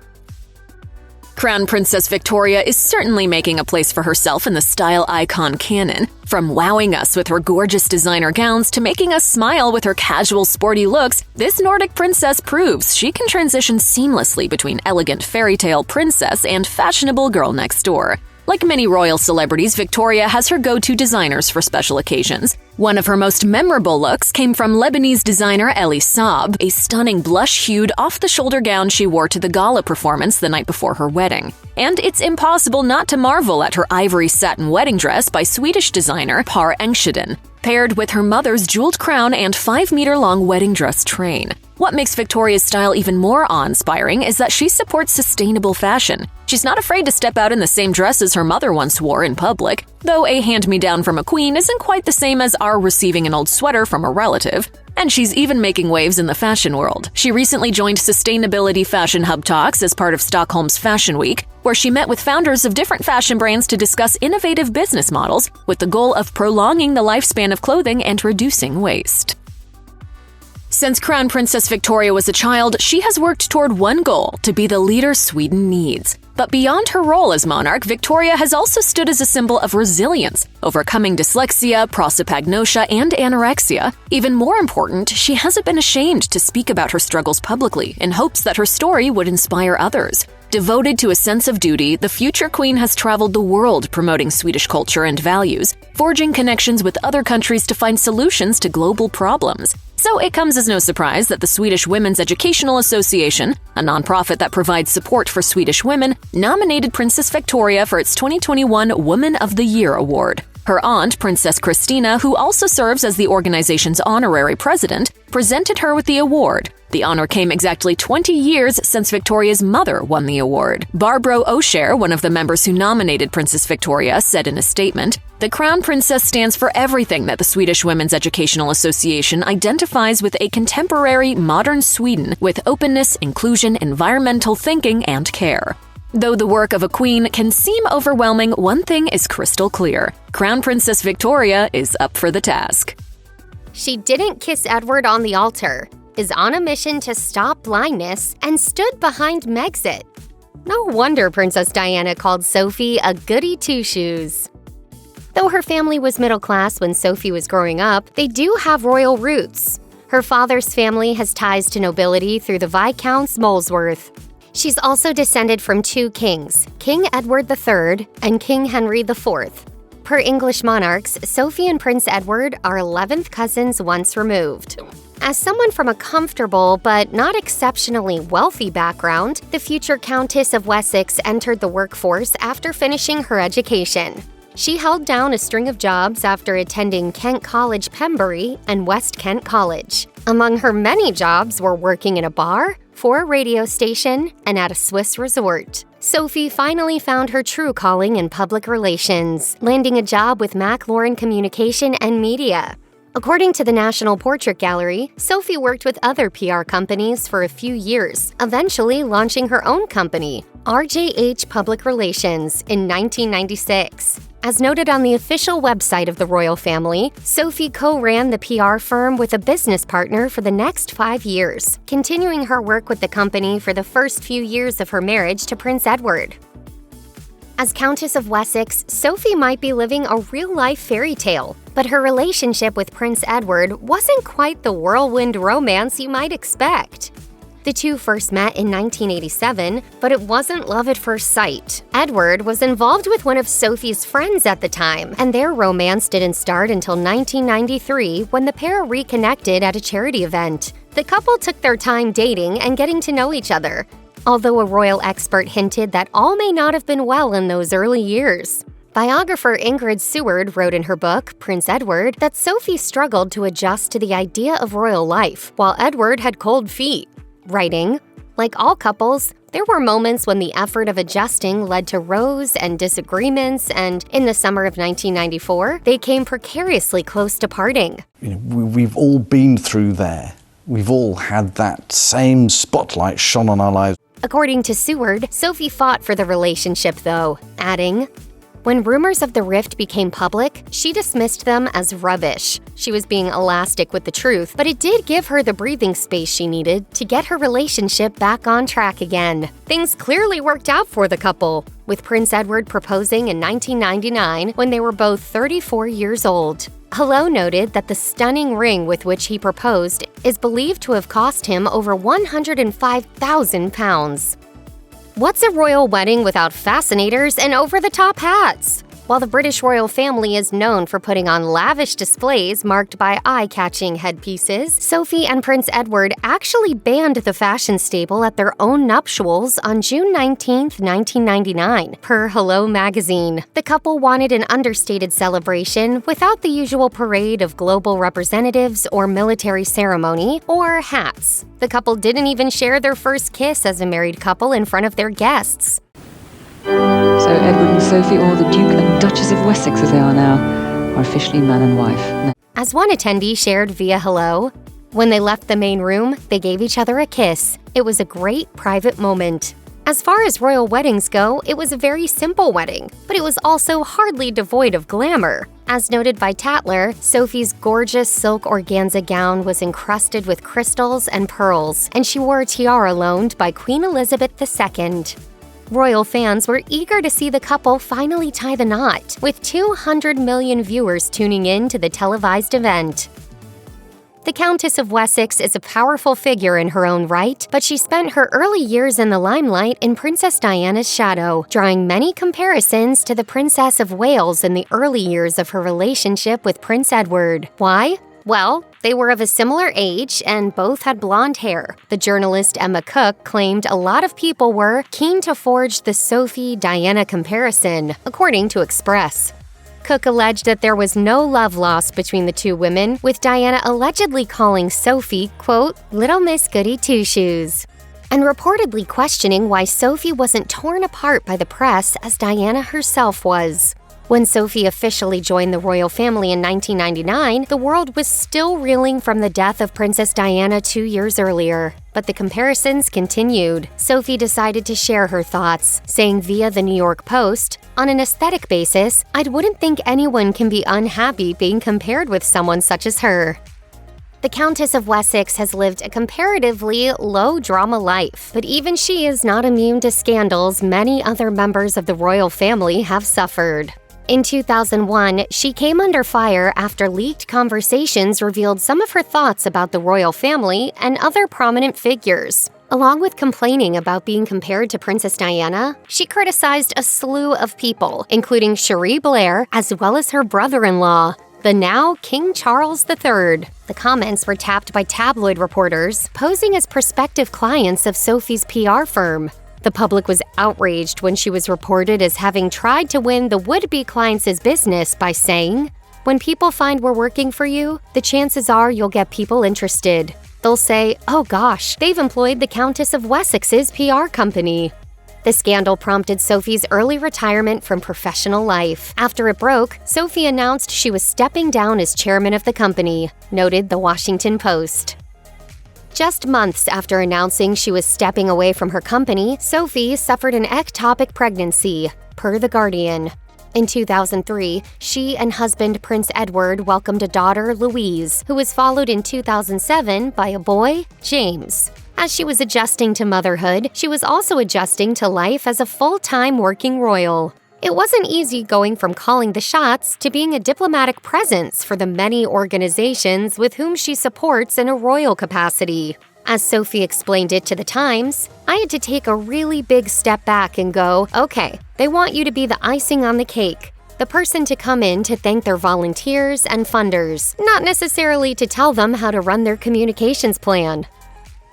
Crown Princess Victoria is certainly making a place for herself in the style icon canon. From wowing us with her gorgeous designer gowns to making us smile with her casual, sporty looks, this Nordic princess proves she can transition seamlessly between elegant fairy tale princess and fashionable girl next door. Like many royal celebrities, Victoria has her go-to designers for special occasions. One of her most memorable looks came from Lebanese designer Elie Saab, a stunning blush-hued, off-the-shoulder gown she wore to the gala performance the night before her wedding. And it's impossible not to marvel at her ivory satin wedding dress by Swedish designer Par Engheden, paired with her mother's jeweled crown and 5-meter-long wedding dress train. What makes Victoria's style even more awe-inspiring is that she supports sustainable fashion. She's not afraid to step out in the same dress as her mother once wore in public, though a hand-me-down from a queen isn't quite the same as our receiving an old sweater from a relative. And she's even making waves in the fashion world. She recently joined Sustainability Fashion Hub Talks as part of Stockholm's Fashion Week, where she met with founders of different fashion brands to discuss innovative business models with the goal of prolonging the lifespan of clothing and reducing waste. Since Crown Princess Victoria was a child, she has worked toward one goal: to be the leader Sweden needs. But beyond her role as monarch, Victoria has also stood as a symbol of resilience, overcoming dyslexia, prosopagnosia, and anorexia. Even more important, she hasn't been ashamed to speak about her struggles publicly in hopes that her story would inspire others. Devoted to a sense of duty, the future queen has traveled the world promoting Swedish culture and values, forging connections with other countries to find solutions to global problems. So it comes as no surprise that the Swedish Women's Educational Association, a nonprofit that provides support for Swedish women, nominated Princess Victoria for its 2021 Woman of the Year award. Her aunt, Princess Christina, who also serves as the organization's honorary president, presented her with the award. The honor came exactly 20 years since Victoria's mother won the award. Barbro O'Share, one of the members who nominated Princess Victoria, said in a statement, "The Crown Princess stands for everything that the Swedish Women's Educational Association identifies with a contemporary, modern Sweden with openness, inclusion, environmental thinking, and care." Though the work of a queen can seem overwhelming, one thing is crystal clear. Crown Princess Victoria is up for the task. She didn't kiss Edward on the altar, is on a mission to stop blindness, and stood behind Megxit. No wonder Princess Diana called Sophie a goody two-shoes. Though her family was middle class when Sophie was growing up, they do have royal roots. Her father's family has ties to nobility through the Viscounts Molesworth. She's also descended from two kings, King Edward III and King Henry IV. Per English monarchs, Sophie and Prince Edward are 11th cousins once removed. As someone from a comfortable but not exceptionally wealthy background, the future Countess of Wessex entered the workforce after finishing her education. She held down a string of jobs after attending Kent College, Pembury, and West Kent College. Among her many jobs were working in a bar, for a radio station, and at a Swiss resort. Sophie finally found her true calling in public relations, landing a job with McLaurin Communication and Media. According to the National Portrait Gallery, Sophie worked with other PR companies for a few years, eventually launching her own company, RJH Public Relations, in 1996. As noted on the official website of the royal family, Sophie co-ran the PR firm with a business partner for the next 5 years, continuing her work with the company for the first few years of her marriage to Prince Edward. As Countess of Wessex, Sophie might be living a real-life fairy tale, but her relationship with Prince Edward wasn't quite the whirlwind romance you might expect. The two first met in 1987, but it wasn't love at first sight. Edward was involved with one of Sophie's friends at the time, and their romance didn't start until 1993 when the pair reconnected at a charity event. The couple took their time dating and getting to know each other, although a royal expert hinted that all may not have been well in those early years. Biographer Ingrid Seward wrote in her book, Prince Edward, that Sophie struggled to adjust to the idea of royal life, while Edward had cold feet. Writing, like all couples, there were moments when the effort of adjusting led to rows and disagreements, and in the summer of 1994, they came precariously close to parting. We've all been through there. We've all had that same spotlight shone on our lives. According to Seward, Sophie fought for the relationship though, adding, "When rumors of the rift became public, she dismissed them as rubbish. She was being elastic with the truth, but it did give her the breathing space she needed to get her relationship back on track again." Things clearly worked out for the couple, with Prince Edward proposing in 1999 when they were both 34 years old. Hello noted that the stunning ring with which he proposed is believed to have cost him over £105,000. What's a royal wedding without fascinators and over-the-top hats? While the British royal family is known for putting on lavish displays marked by eye-catching headpieces, Sophie and Prince Edward actually banned the fashion stable at their own nuptials on June 19, 1999, per Hello magazine. The couple wanted an understated celebration without the usual parade of global representatives or military ceremony or hats. The couple didn't even share their first kiss as a married couple in front of their guests. So Edward and Sophie, or the Duke and Duchess of Wessex as they are now, are officially man and wife. As one attendee shared via Hello, when they left the main room, they gave each other a kiss. It was a great private moment. As far as royal weddings go, it was a very simple wedding, but it was also hardly devoid of glamour. As noted by Tatler, Sophie's gorgeous silk organza gown was encrusted with crystals and pearls, and she wore a tiara loaned by Queen Elizabeth II. Royal fans were eager to see the couple finally tie the knot, with 200 million viewers tuning in to the televised event. The Countess of Wessex is a powerful figure in her own right, but she spent her early years in the limelight in Princess Diana's shadow, drawing many comparisons to the Princess of Wales in the early years of her relationship with Prince Edward. Why? Well, they were of a similar age and both had blonde hair. The journalist Emma Cook claimed a lot of people were keen to forge the Sophie-Diana comparison, according to Express. Cook alleged that there was no love lost between the two women, with Diana allegedly calling Sophie, quote, "Little Miss Goody Two-Shoes," and reportedly questioning why Sophie wasn't torn apart by the press as Diana herself was. When Sophie officially joined the royal family in 1999, the world was still reeling from the death of Princess Diana 2 years earlier. But the comparisons continued. Sophie decided to share her thoughts, saying via the New York Post, "On an aesthetic basis, I wouldn't think anyone can be unhappy being compared with someone such as her." The Countess of Wessex has lived a comparatively low-drama life, but even she is not immune to scandals many other members of the royal family have suffered. In 2001, she came under fire after leaked conversations revealed some of her thoughts about the royal family and other prominent figures. Along with complaining about being compared to Princess Diana, she criticized a slew of people, including Cherie Blair, as well as her brother-in-law, the now King Charles III. The comments were tapped by tabloid reporters, posing as prospective clients of Sophie's PR firm. The public was outraged when she was reported as having tried to win the would-be clients' business by saying, "When people find we're working for you, the chances are you'll get people interested. They'll say, 'Oh gosh, they've employed the Countess of Wessex's PR company.'" The scandal prompted Sophie's early retirement from professional life. After it broke, Sophie announced she was stepping down as chairman of the company, noted The Washington Post. Just months after announcing she was stepping away from her company, Sophie suffered an ectopic pregnancy, per The Guardian. In 2003, she and husband Prince Edward welcomed a daughter, Louise, who was followed in 2007 by a boy, James. As she was adjusting to motherhood, she was also adjusting to life as a full-time working royal. It wasn't easy going from calling the shots to being a diplomatic presence for the many organizations with whom she supports in a royal capacity. As Sophie explained it to The Times, "I had to take a really big step back and go, okay, they want you to be the icing on the cake, the person to come in to thank their volunteers and funders, not necessarily to tell them how to run their communications plan."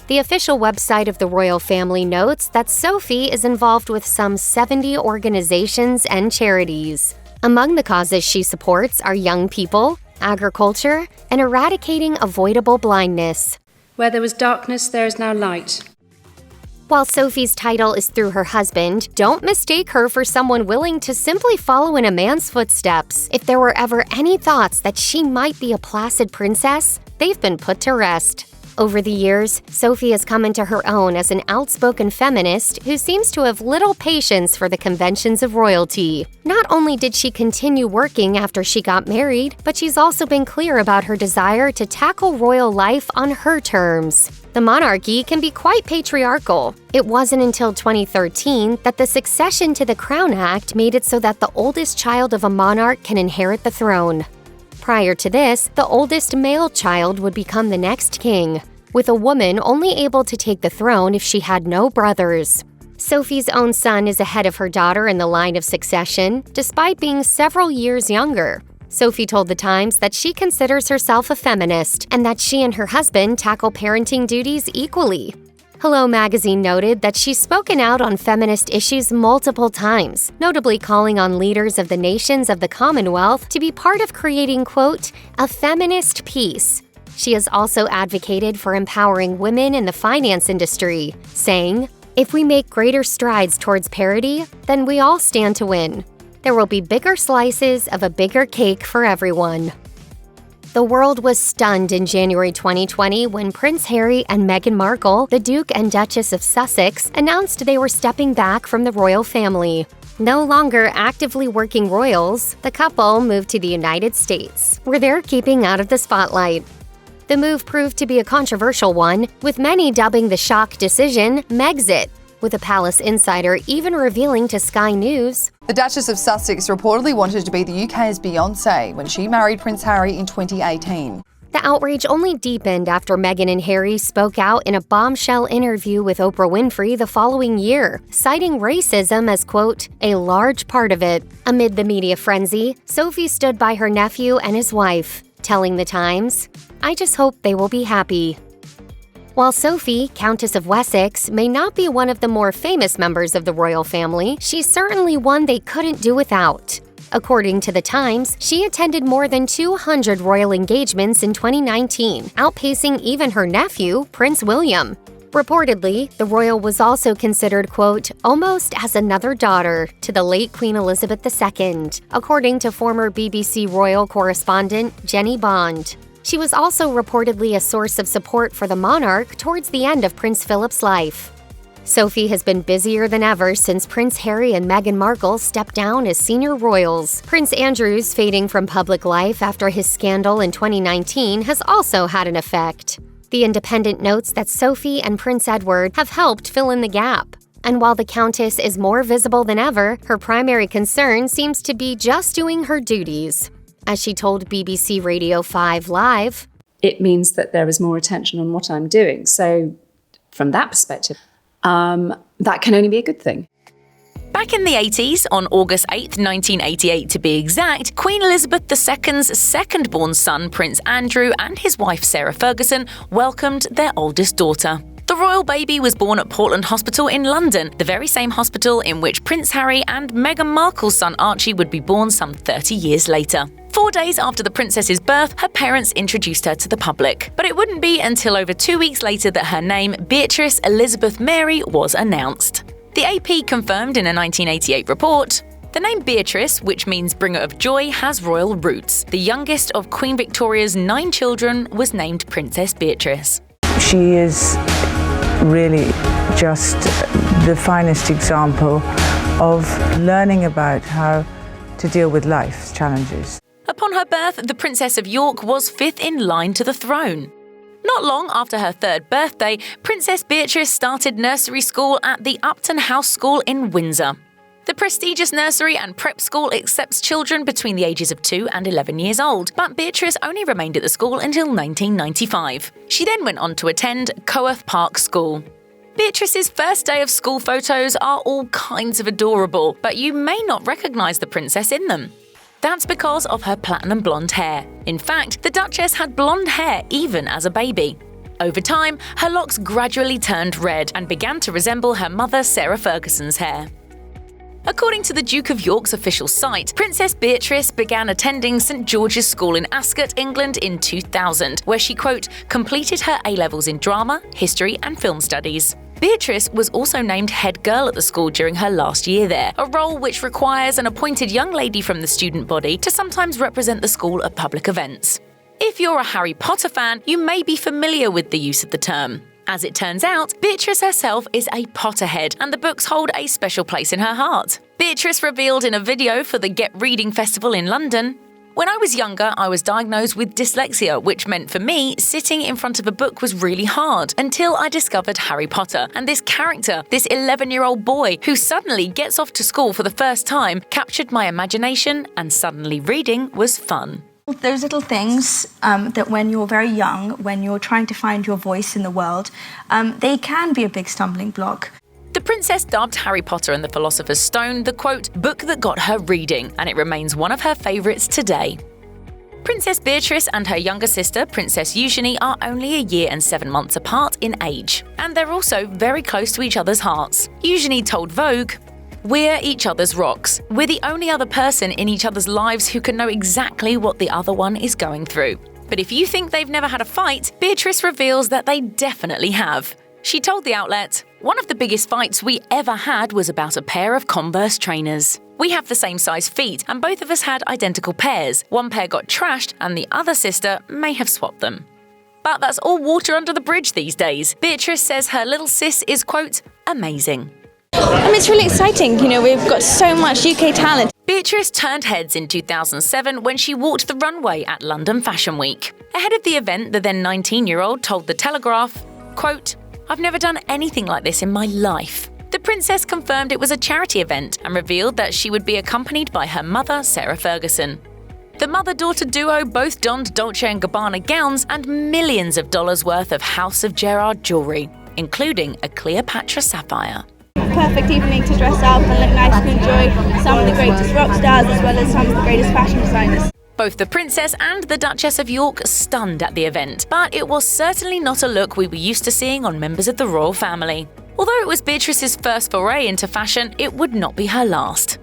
The official website of the royal family notes that Sophie is involved with some 70 organizations and charities. Among the causes she supports are young people, agriculture, and eradicating avoidable blindness. "Where there was darkness, there is now light." While Sophie's title is through her husband, don't mistake her for someone willing to simply follow in a man's footsteps. If there were ever any thoughts that she might be a placid princess, they've been put to rest. Over the years, Sophie has come into her own as an outspoken feminist who seems to have little patience for the conventions of royalty. Not only did she continue working after she got married, but she's also been clear about her desire to tackle royal life on her terms. The monarchy can be quite patriarchal. It wasn't until 2013 that the Succession to the Crown Act made it so that the oldest child of a monarch can inherit the throne. Prior to this, the oldest male child would become the next king, with a woman only able to take the throne if she had no brothers. Sophie's own son is ahead of her daughter in the line of succession, despite being several years younger. Sophie told The Times that she considers herself a feminist and that she and her husband tackle parenting duties equally. Hello Magazine noted that she's spoken out on feminist issues multiple times, notably calling on leaders of the nations of the Commonwealth to be part of creating, quote, "a feminist peace." She has also advocated for empowering women in the finance industry, saying, "If we make greater strides towards parity, then we all stand to win. There will be bigger slices of a bigger cake for everyone." The world was stunned in January 2020 when Prince Harry and Meghan Markle, the Duke and Duchess of Sussex, announced they were stepping back from the royal family. No longer actively working royals, the couple moved to the United States, where they're keeping out of the spotlight. The move proved to be a controversial one, with many dubbing the shock decision Megxit, with a palace insider even revealing to Sky News, "The Duchess of Sussex reportedly wanted to be the UK's Beyoncé when she married Prince Harry in 2018. The outrage only deepened after Meghan and Harry spoke out in a bombshell interview with Oprah Winfrey the following year, citing racism as, quote, "a large part of it." Amid the media frenzy, Sophie stood by her nephew and his wife, telling The Times, "I just hope they will be happy." While Sophie, Countess of Wessex, may not be one of the more famous members of the royal family, she's certainly one they couldn't do without. According to The Times, she attended more than 200 royal engagements in 2019, outpacing even her nephew, Prince William. Reportedly, the royal was also considered, quote, almost as another daughter to the late Queen Elizabeth II, according to former BBC royal correspondent Jenny Bond. She was also reportedly a source of support for the monarch towards the end of Prince Philip's life. Sophie has been busier than ever since Prince Harry and Meghan Markle stepped down as senior royals. Prince Andrew's fading from public life after his scandal in 2019 has also had an effect. The Independent notes that Sophie and Prince Edward have helped fill in the gap. And while the Countess is more visible than ever, her primary concern seems to be just doing her duties. As she told BBC Radio 5 Live, it means that there is more attention on what I'm doing. So from that perspective, that can only be a good thing. Back in the 80s, on August 8, 1988 to be exact, Queen Elizabeth II's second-born son, Prince Andrew, and his wife, Sarah Ferguson, welcomed their oldest daughter. The royal baby was born at Portland Hospital in London, the very same hospital in which Prince Harry and Meghan Markle's son Archie would be born some 30 years later. 4 days after the princess's birth, her parents introduced her to the public. But it wouldn't be until over 2 weeks later that her name, Beatrice Elizabeth Mary, was announced. The AP confirmed in a 1988 report, the name Beatrice, which means bringer of joy, has royal roots. The youngest of Queen Victoria's 9 children was named Princess Beatrice. She is really just the finest example of learning about how to deal with life's challenges. Upon her birth, the Princess of York was 5th in line to the throne. Not long after her 3rd birthday, Princess Beatrice started nursery school at the Upton House School in Windsor. The prestigious nursery and prep school accepts children between the ages of 2 and 11 years old, but Beatrice only remained at the school until 1995. She then went on to attend Coworth Park School. Beatrice's first day of school photos are all kinds of adorable, but you may not recognise the princess in them. That's because of her platinum blonde hair. In fact, the Duchess had blonde hair even as a baby. Over time, her locks gradually turned red and began to resemble her mother Sarah Ferguson's hair. According to the Duke of York's official site, Princess Beatrice began attending St George's School in Ascot, England in 2000, where she, quote, completed her A-levels in drama, history and film studies. Beatrice was also named head girl at the school during her last year there, a role which requires an appointed young lady from the student body to sometimes represent the school at public events. If you're a Harry Potter fan, you may be familiar with the use of the term. As it turns out, Beatrice herself is a Potterhead, and the books hold a special place in her heart. Beatrice revealed in a video for the Get Reading Festival in London, "When I was younger, I was diagnosed with dyslexia, which meant for me, sitting in front of a book was really hard until I discovered Harry Potter. And this character, this 11-year-old boy who suddenly gets off to school for the first time, captured my imagination, and suddenly reading was fun." Those little things that when you're very young, when you're trying to find your voice in the world, they can be a big stumbling block. The princess dubbed Harry Potter and the Philosopher's Stone the, quote, book that got her reading, and it remains one of her favourites today. Princess Beatrice and her younger sister, Princess Eugenie, are only a year and 7 months apart in age, and they're also very close to each other's hearts. Eugenie told Vogue, "We're each other's rocks. We're the only other person in each other's lives who can know exactly what the other one is going through." But if you think they've never had a fight, Beatrice reveals that they definitely have. She told the outlet, "One of the biggest fights we ever had was about a pair of Converse trainers. We have the same size feet, and both of us had identical pairs. One pair got trashed, and the other sister may have swapped them." But that's all water under the bridge these days. Beatrice says her little sis is, quote, amazing. It's really exciting. You know, we've got so much UK talent. Beatrice turned heads in 2007 when she walked the runway at London Fashion Week. Ahead of the event, the then 19-year-old told The Telegraph, quote, "I've never done anything like this in my life." The princess confirmed it was a charity event and revealed that she would be accompanied by her mother, Sarah Ferguson. The mother-daughter duo both donned Dolce & Gabbana gowns and millions of dollars worth of House of Gerard jewellery, including a Cleopatra sapphire. Perfect evening to dress up and look nice and enjoy some of the greatest rock stars as well as some of the greatest fashion designers. Both the Princess and the Duchess of York stunned at the event, but it was certainly not a look we were used to seeing on members of the royal family. Although it was Beatrice's first foray into fashion, it would not be her last.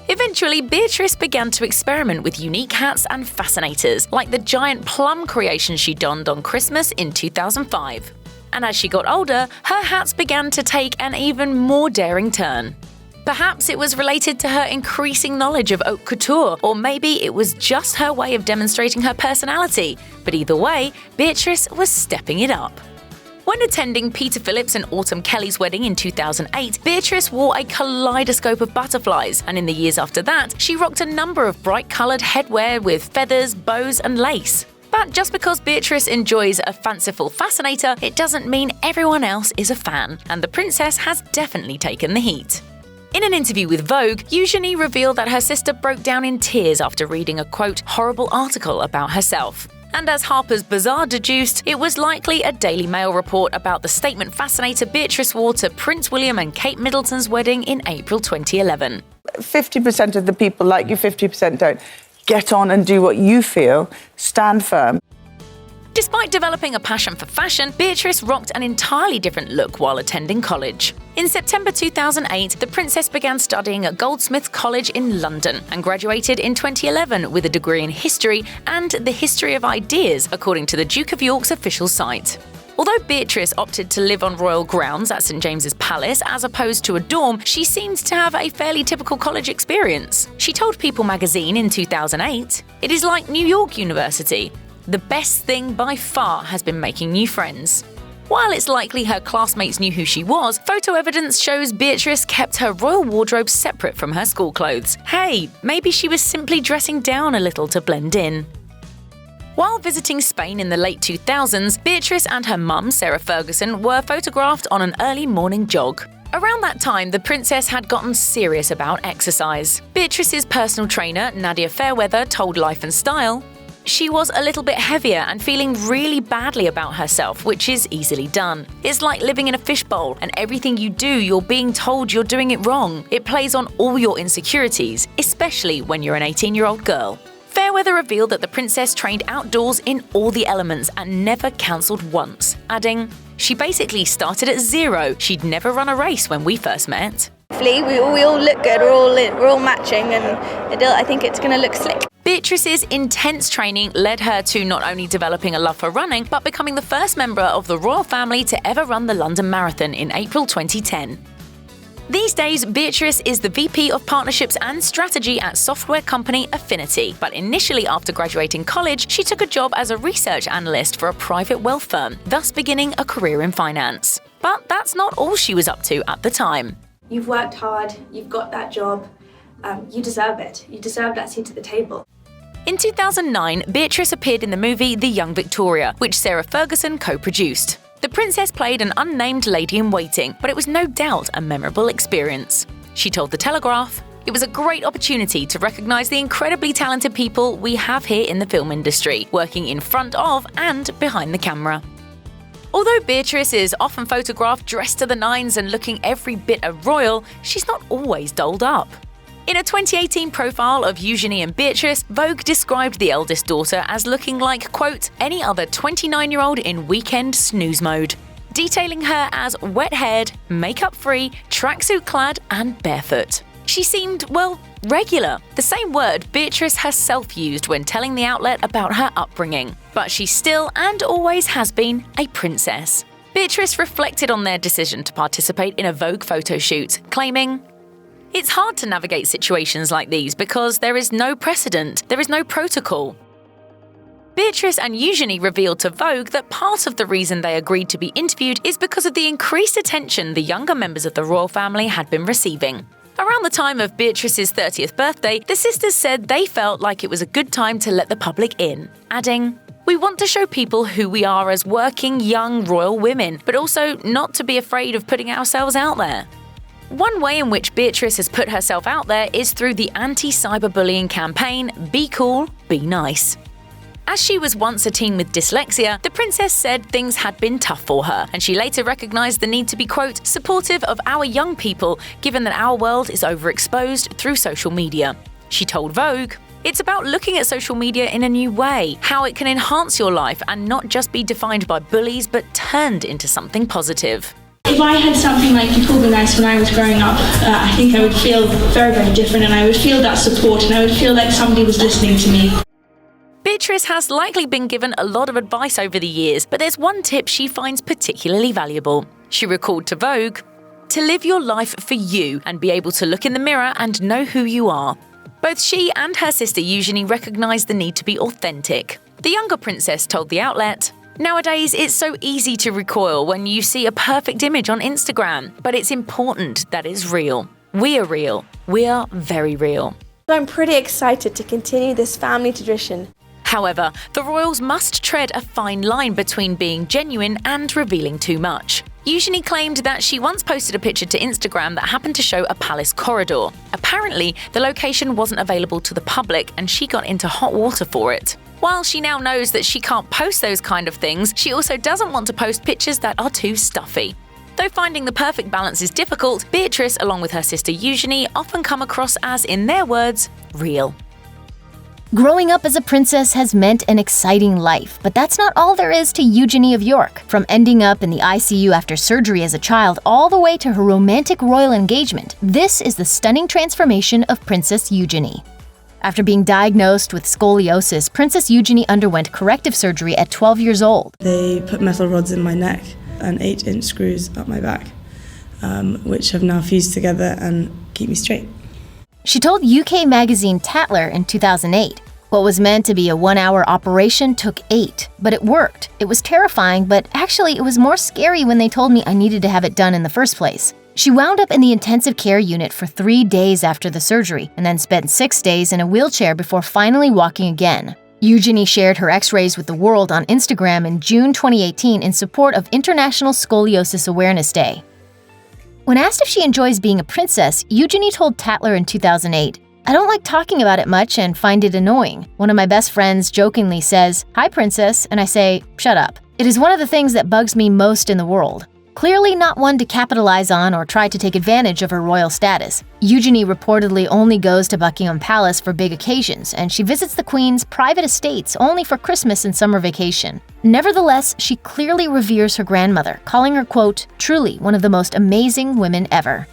Eventually, Beatrice began to experiment with unique hats and fascinators, like the giant plum creation she donned on Christmas in 2005. And as she got older, her hats began to take an even more daring turn. Perhaps it was related to her increasing knowledge of haute couture, or maybe it was just her way of demonstrating her personality. But either way, Beatrice was stepping it up. When attending Peter Phillips and Autumn Kelly's wedding in 2008, Beatrice wore a kaleidoscope of butterflies, and in the years after that, she rocked a number of bright-coloured headwear with feathers, bows and lace. But just because Beatrice enjoys a fanciful fascinator, it doesn't mean everyone else is a fan, and the princess has definitely taken the heat. In an interview with Vogue, Eugenie revealed that her sister broke down in tears after reading a, quote, horrible article about herself. And as Harper's Bazaar deduced, it was likely a Daily Mail report about the statement fascinator Beatrice wore to Prince William and Kate Middleton's wedding in April 2011. 50% of the people like you, 50% don't. Get on and do what you feel. Stand firm. Despite developing a passion for fashion, Beatrice rocked an entirely different look while attending college. In September 2008, the princess began studying at Goldsmiths College in London and graduated in 2011 with a degree in history and the history of ideas, according to the Duke of York's official site. Although Beatrice opted to live on royal grounds at St James's Palace as opposed to a dorm, she seemed to have a fairly typical college experience. She told People magazine in 2008, "It is like New York University. The best thing by far has been making new friends." While it's likely her classmates knew who she was, photo evidence shows Beatrice kept her royal wardrobe separate from her school clothes. Hey, maybe she was simply dressing down a little to blend in. While visiting Spain in the late 2000s, Beatrice and her mum, Sarah Ferguson, were photographed on an early morning jog. Around that time, the princess had gotten serious about exercise. Beatrice's personal trainer, Nadia Fairweather, told Life and Style, "She was a little bit heavier and feeling really badly about herself, which is easily done. It's like living in a fishbowl, and everything you do, you're being told you're doing it wrong. It plays on all your insecurities, especially when you're an 18-year-old girl." Fairweather revealed that the princess trained outdoors in all the elements and never cancelled once, adding, "She basically started at zero. She'd never run a race when we first met." We all look good, we're all matching, and I think it's going to look slick. Beatrice's intense training led her to not only developing a love for running, but becoming the first member of the royal family to ever run the London Marathon in April 2010. These days, Beatrice is the VP of Partnerships and Strategy at software company Affinity, but initially after graduating college, she took a job as a research analyst for a private wealth firm, thus beginning a career in finance. But that's not all she was up to at the time. You've worked hard, you've got that job, you deserve it. You deserve that seat at the table. In 2009, Beatrice appeared in the movie The Young Victoria, which Sarah Ferguson co-produced. The princess played an unnamed lady-in-waiting, but it was no doubt a memorable experience. She told The Telegraph, "It was a great opportunity to recognise the incredibly talented people we have here in the film industry, working in front of and behind the camera." Although Beatrice is often photographed dressed to the nines and looking every bit a royal, she's not always dolled up. In a 2018 profile of Eugenie and Beatrice, Vogue described the eldest daughter as looking like, quote, any other 29-year-old in weekend snooze mode, detailing her as wet-haired, makeup-free, tracksuit-clad and barefoot. She seemed, well, regular, the same word Beatrice herself used when telling the outlet about her upbringing. But she still and always has been a princess. Beatrice reflected on their decision to participate in a Vogue photo shoot, claiming, "It's hard to navigate situations like these because there is no precedent, there is no protocol." Beatrice and Eugenie revealed to Vogue that part of the reason they agreed to be interviewed is because of the increased attention the younger members of the royal family had been receiving. Around the time of Beatrice's 30th birthday, the sisters said they felt like it was a good time to let the public in, adding, "We want to show people who we are as working young royal women, but also not to be afraid of putting ourselves out there." One way in which Beatrice has put herself out there is through the anti-cyberbullying campaign Be Cool, Be Nice. As she was once a teen with dyslexia, the princess said things had been tough for her, and she later recognised the need to be, quote, supportive of our young people, given that our world is overexposed through social media. She told Vogue, "It's about looking at social media in a new way, how it can enhance your life and not just be defined by bullies, but turned into something positive." If I had something like Be Cool, Be Nice when I was growing up, I think I would feel very, very different, and I would feel that support, and I would feel like somebody was listening to me. Beatrice has likely been given a lot of advice over the years, but there's one tip she finds particularly valuable. She recalled to Vogue, "To live your life for you and be able to look in the mirror and know who you are." Both she and her sister Eugenie recognised the need to be authentic. The younger princess told the outlet, "Nowadays, it's so easy to recoil when you see a perfect image on Instagram, but it's important that it's real. We are real. We are very real." I'm pretty excited to continue this family tradition. However, the royals must tread a fine line between being genuine and revealing too much. Eugenie claimed that she once posted a picture to Instagram that happened to show a palace corridor. Apparently, the location wasn't available to the public and she got into hot water for it. While she now knows that she can't post those kind of things, she also doesn't want to post pictures that are too stuffy. Though finding the perfect balance is difficult, Beatrice, along with her sister Eugenie, often come across as, in their words, real. Growing up as a princess has meant an exciting life, but that's not all there is to Eugenie of York. From ending up in the ICU after surgery as a child all the way to her romantic royal engagement, this is the stunning transformation of Princess Eugenie. After being diagnosed with scoliosis, Princess Eugenie underwent corrective surgery at 12 years old. They put metal rods in my neck and 8-inch screws up my back, which have now fused together and keep me straight. She told UK magazine Tatler in 2008, "What was meant to be a 1-hour operation took 8, but it worked. It was terrifying, but actually it was more scary when they told me I needed to have it done in the first place." She wound up in the intensive care unit for 3 days after the surgery and then spent 6 days in a wheelchair before finally walking again. Eugenie shared her x-rays with the world on Instagram in June 2018 in support of International Scoliosis Awareness Day. When asked if she enjoys being a princess, Eugenie told Tatler in 2008, "I don't like talking about it much and find it annoying. One of my best friends jokingly says, 'Hi, princess,' and I say, 'Shut up.' It is one of the things that bugs me most in the world." Clearly not one to capitalize on or try to take advantage of her royal status. Eugenie reportedly only goes to Buckingham Palace for big occasions, and she visits the Queen's private estates only for Christmas and summer vacation. Nevertheless, she clearly reveres her grandmother, calling her, quote, "truly one of the most amazing women ever."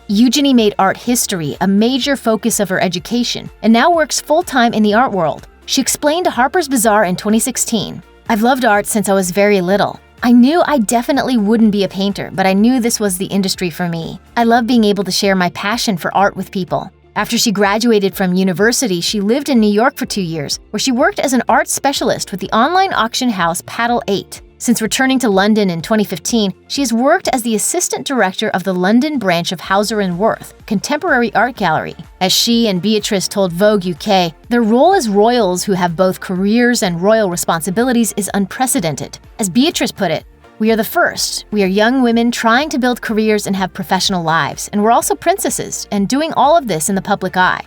Eugenie made art history a major focus of her education, and now works full-time in the art world. She explained to Harper's Bazaar in 2016, "I've loved art since I was very little. I knew I definitely wouldn't be a painter, but I knew this was the industry for me. I love being able to share my passion for art with people." After she graduated from university, she lived in New York for 2 years, where she worked as an art specialist with the online auction house Paddle 8. Since returning to London in 2015, she has worked as the assistant director of the London branch of Hauser & Wirth Contemporary Art Gallery. As she and Beatrice told Vogue UK, their role as royals who have both careers and royal responsibilities is unprecedented. As Beatrice put it, "We are the first. We are young women trying to build careers and have professional lives, and we're also princesses, and doing all of this in the public eye."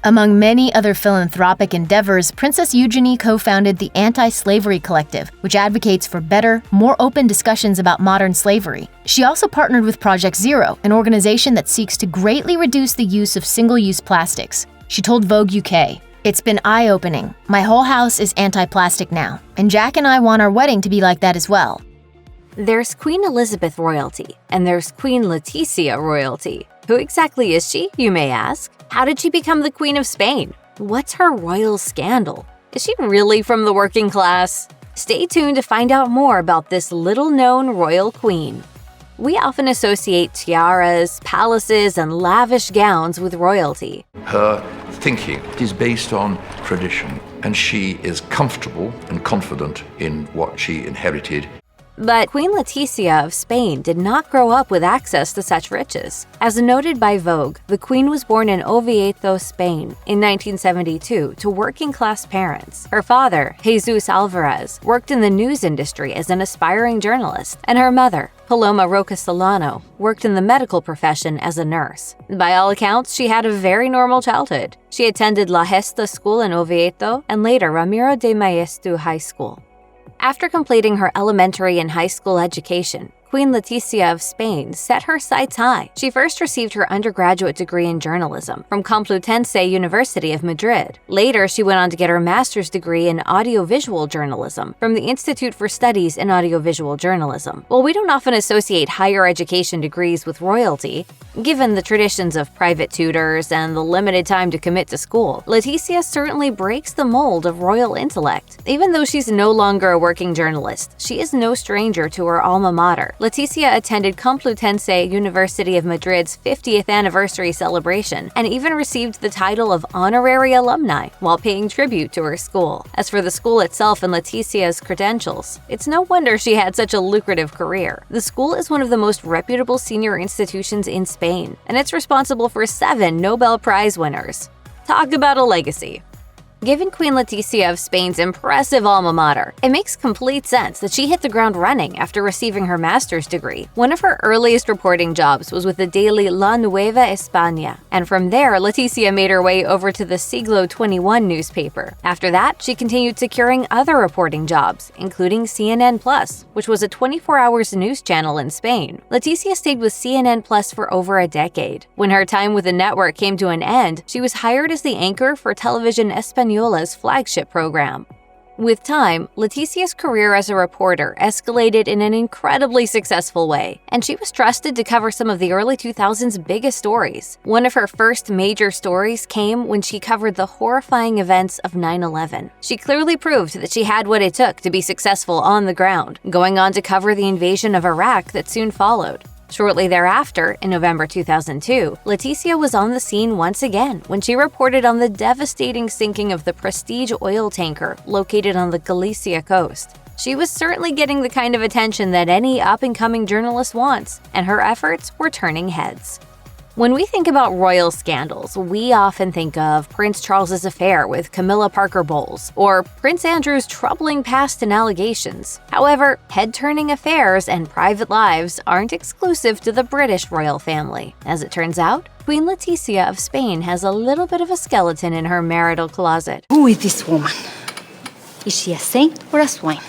Among many other philanthropic endeavors, Princess Eugenie co-founded the Anti-Slavery Collective, which advocates for better, more open discussions about modern slavery. She also partnered with Project Zero, an organization that seeks to greatly reduce the use of single-use plastics. She told Vogue UK, "It's been eye-opening. My whole house is anti-plastic now, and Jack and I want our wedding to be like that as well." There's Queen Elizabeth royalty, and there's Queen Letizia royalty. Who exactly is she, you may ask? How did she become the Queen of Spain? What's her royal scandal? Is she really from the working class? Stay tuned to find out more about this little-known royal queen. We often associate tiaras, palaces, and lavish gowns with royalty. Her thinking is based on tradition, and she is comfortable and confident in what she inherited. But Queen Letizia of Spain did not grow up with access to such riches. As noted by Vogue, the Queen was born in Oviedo, Spain in 1972 to working-class parents. Her father, Jesus Alvarez, worked in the news industry as an aspiring journalist, and her mother, Paloma Roca Solano, worked in the medical profession as a nurse. By all accounts, she had a very normal childhood. She attended La Gesta School in Oviedo and later Ramiro de Maeztu High School. After completing her elementary and high school education, Queen Letizia of Spain set her sights high. She first received her undergraduate degree in journalism from Complutense University of Madrid. Later, she went on to get her master's degree in audiovisual journalism from the Institute for Studies in Audiovisual Journalism. While we don't often associate higher education degrees with royalty, given the traditions of private tutors and the limited time to commit to school, Letizia certainly breaks the mold of royal intellect. Even though she's no longer a working journalist, she is no stranger to her alma mater. Letizia attended Complutense University of Madrid's 50th anniversary celebration and even received the title of honorary alumni while paying tribute to her school. As for the school itself and Letizia's credentials, it's no wonder she had such a lucrative career. The school is one of the most reputable senior institutions in Spain, and it's responsible for 7 Nobel Prize winners. Talk about a legacy. Given Queen Letizia of Spain's impressive alma mater, it makes complete sense that she hit the ground running after receiving her master's degree. One of her earliest reporting jobs was with the daily La Nueva España, and from there, Letizia made her way over to the Siglo XXI newspaper. After that, she continued securing other reporting jobs, including CNN+, which was a 24-hour news channel in Spain. Letizia stayed with CNN+ for over a decade. When her time with the network came to an end, she was hired as the anchor for Television Española's flagship program. With time, Letizia's career as a reporter escalated in an incredibly successful way, and she was trusted to cover some of the early 2000s biggest stories. One of her first major stories came when she covered the horrifying events of 9/11. She clearly proved that she had what it took to be successful on the ground, going on to cover the invasion of Iraq that soon followed. Shortly thereafter, in November 2002, Letizia was on the scene once again when she reported on the devastating sinking of the Prestige oil tanker located on the Galicia coast. She was certainly getting the kind of attention that any up-and-coming journalist wants, and her efforts were turning heads. When we think about royal scandals, we often think of Prince Charles's affair with Camilla Parker Bowles or Prince Andrew's troubling past and allegations. However, head-turning affairs and private lives aren't exclusive to the British royal family. As it turns out, Queen Letizia of Spain has a little bit of a skeleton in her marital closet. Who is this woman? Is she a saint or a swine?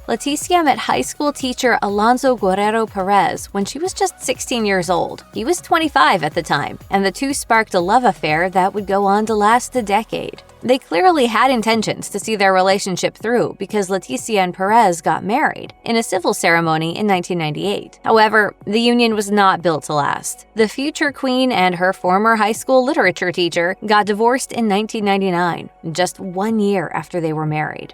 Letizia met high school teacher Alonso Guerrero Perez when she was just 16 years old. He was 25 at the time, and the two sparked a love affair that would go on to last a decade. They clearly had intentions to see their relationship through because Letizia and Perez got married in a civil ceremony in 1998. However, the union was not built to last. The future queen and her former high school literature teacher got divorced in 1999, just 1 year after they were married.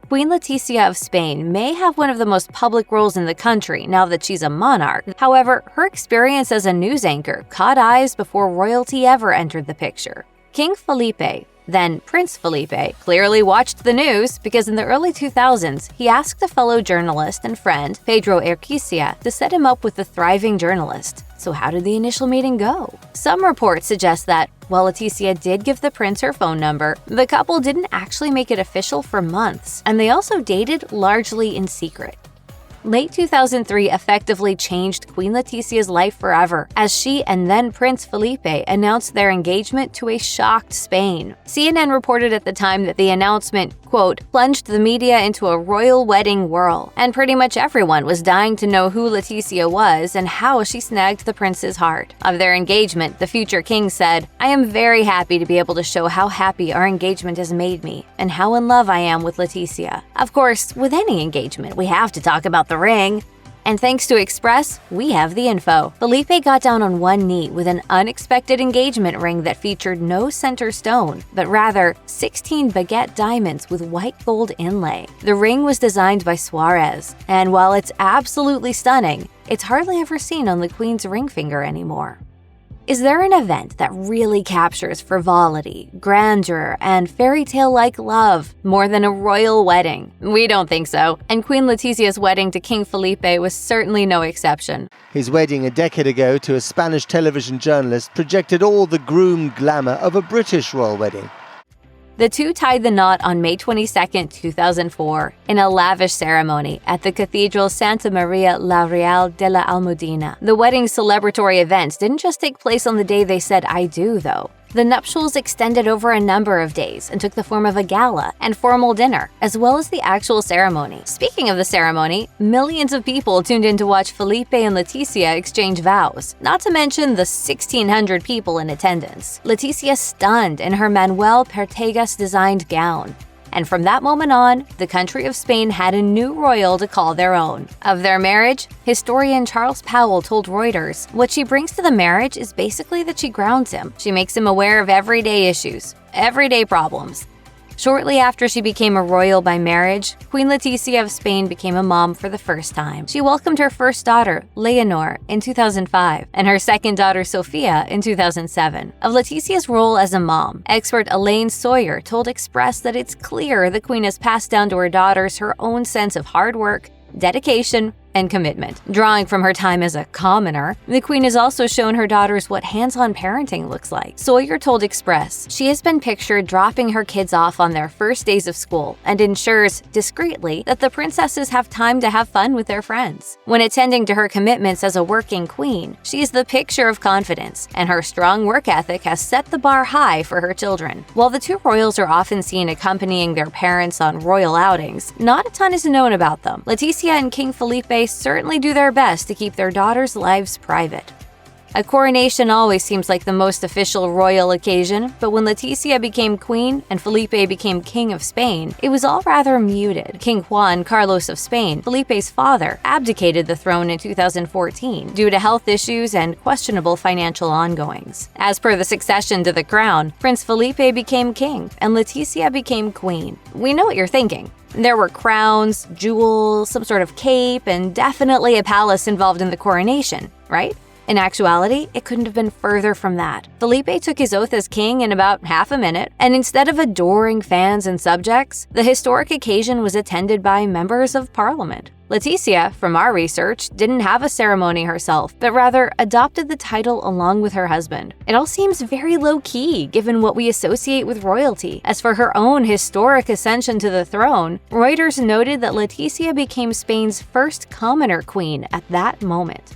Queen Letizia of Spain may have one of the most public roles in the country now that she's a monarch. However, her experience as a news anchor caught eyes before royalty ever entered the picture. King Felipe, then Prince Felipe, clearly watched the news because in the early 2000s, he asked a fellow journalist and friend, Pedro Erquicia, to set him up with a thriving journalist. So how did the initial meeting go? Some reports suggest that, while Letizia did give the prince her phone number, the couple didn't actually make it official for months, and they also dated largely in secret. Late 2003 effectively changed Queen Letizia's life forever, as she and then Prince Felipe announced their engagement to a shocked Spain. CNN reported at the time that the announcement, quote, plunged the media into a royal wedding whirl, and pretty much everyone was dying to know who Letizia was and how she snagged the prince's heart. Of their engagement, the future king said, "I am very happy to be able to show how happy our engagement has made me, and how in love I am with Letizia." Of course, with any engagement, we have to talk about the ring. And thanks to Express, we have the info. Felipe got down on one knee with an unexpected engagement ring that featured no center stone, but rather 16 baguette diamonds with white gold inlay. The ring was designed by Suarez, and while it's absolutely stunning, it's hardly ever seen on the Queen's ring finger anymore. Is there an event that really captures frivolity, grandeur, and fairy tale-like love more than a royal wedding? We don't think so, and Queen Letizia's wedding to King Felipe was certainly no exception. His wedding a decade ago to a Spanish television journalist projected all the groomed glamour of a British royal wedding. The two tied the knot on May 22, 2004, in a lavish ceremony at the Cathedral Santa Maria la Real de la Almudena. The wedding's celebratory events didn't just take place on the day they said "I do," though. The nuptials extended over a number of days and took the form of a gala and formal dinner, as well as the actual ceremony. Speaking of the ceremony, millions of people tuned in to watch Felipe and Letizia exchange vows, not to mention the 1,600 people in attendance. Letizia stunned in her Manuel Pertegas-designed gown. And from that moment on, the country of Spain had a new royal to call their own. Of their marriage, historian Charles Powell told Reuters, "What she brings to the marriage is basically that she grounds him. She makes him aware of everyday issues, everyday problems." Shortly after she became a royal by marriage, Queen Letizia of Spain became a mom for the first time. She welcomed her first daughter, Leonor, in 2005, and her second daughter, Sophia, in 2007. Of Letizia's role as a mom, expert Elaine Sawyer told Express that it's clear the Queen has passed down to her daughters her own sense of hard work, dedication, and commitment. Drawing from her time as a commoner, the Queen has also shown her daughters what hands-on parenting looks like. Sawyer told Express she has been pictured dropping her kids off on their first days of school and ensures, discreetly, that the princesses have time to have fun with their friends. When attending to her commitments as a working queen, she is the picture of confidence, and her strong work ethic has set the bar high for her children. While the two royals are often seen accompanying their parents on royal outings, not a ton is known about them. Letizia and King Felipe certainly do their best to keep their daughters' lives private. A coronation always seems like the most official royal occasion, but when Letizia became queen and Felipe became king of Spain, it was all rather muted. King Juan Carlos of Spain, Felipe's father, abdicated the throne in 2014 due to health issues and questionable financial ongoings. As per the succession to the crown, Prince Felipe became king and Letizia became queen. We know what you're thinking. There were crowns, jewels, some sort of cape, and definitely a palace involved in the coronation, right? In actuality, it couldn't have been further from that. Felipe took his oath as king in about half a minute, and instead of adoring fans and subjects, the historic occasion was attended by members of parliament. Letizia, from our research, didn't have a ceremony herself, but rather adopted the title along with her husband. It all seems very low-key, given what we associate with royalty. As for her own historic ascension to the throne, Reuters noted that Letizia became Spain's first commoner queen at that moment.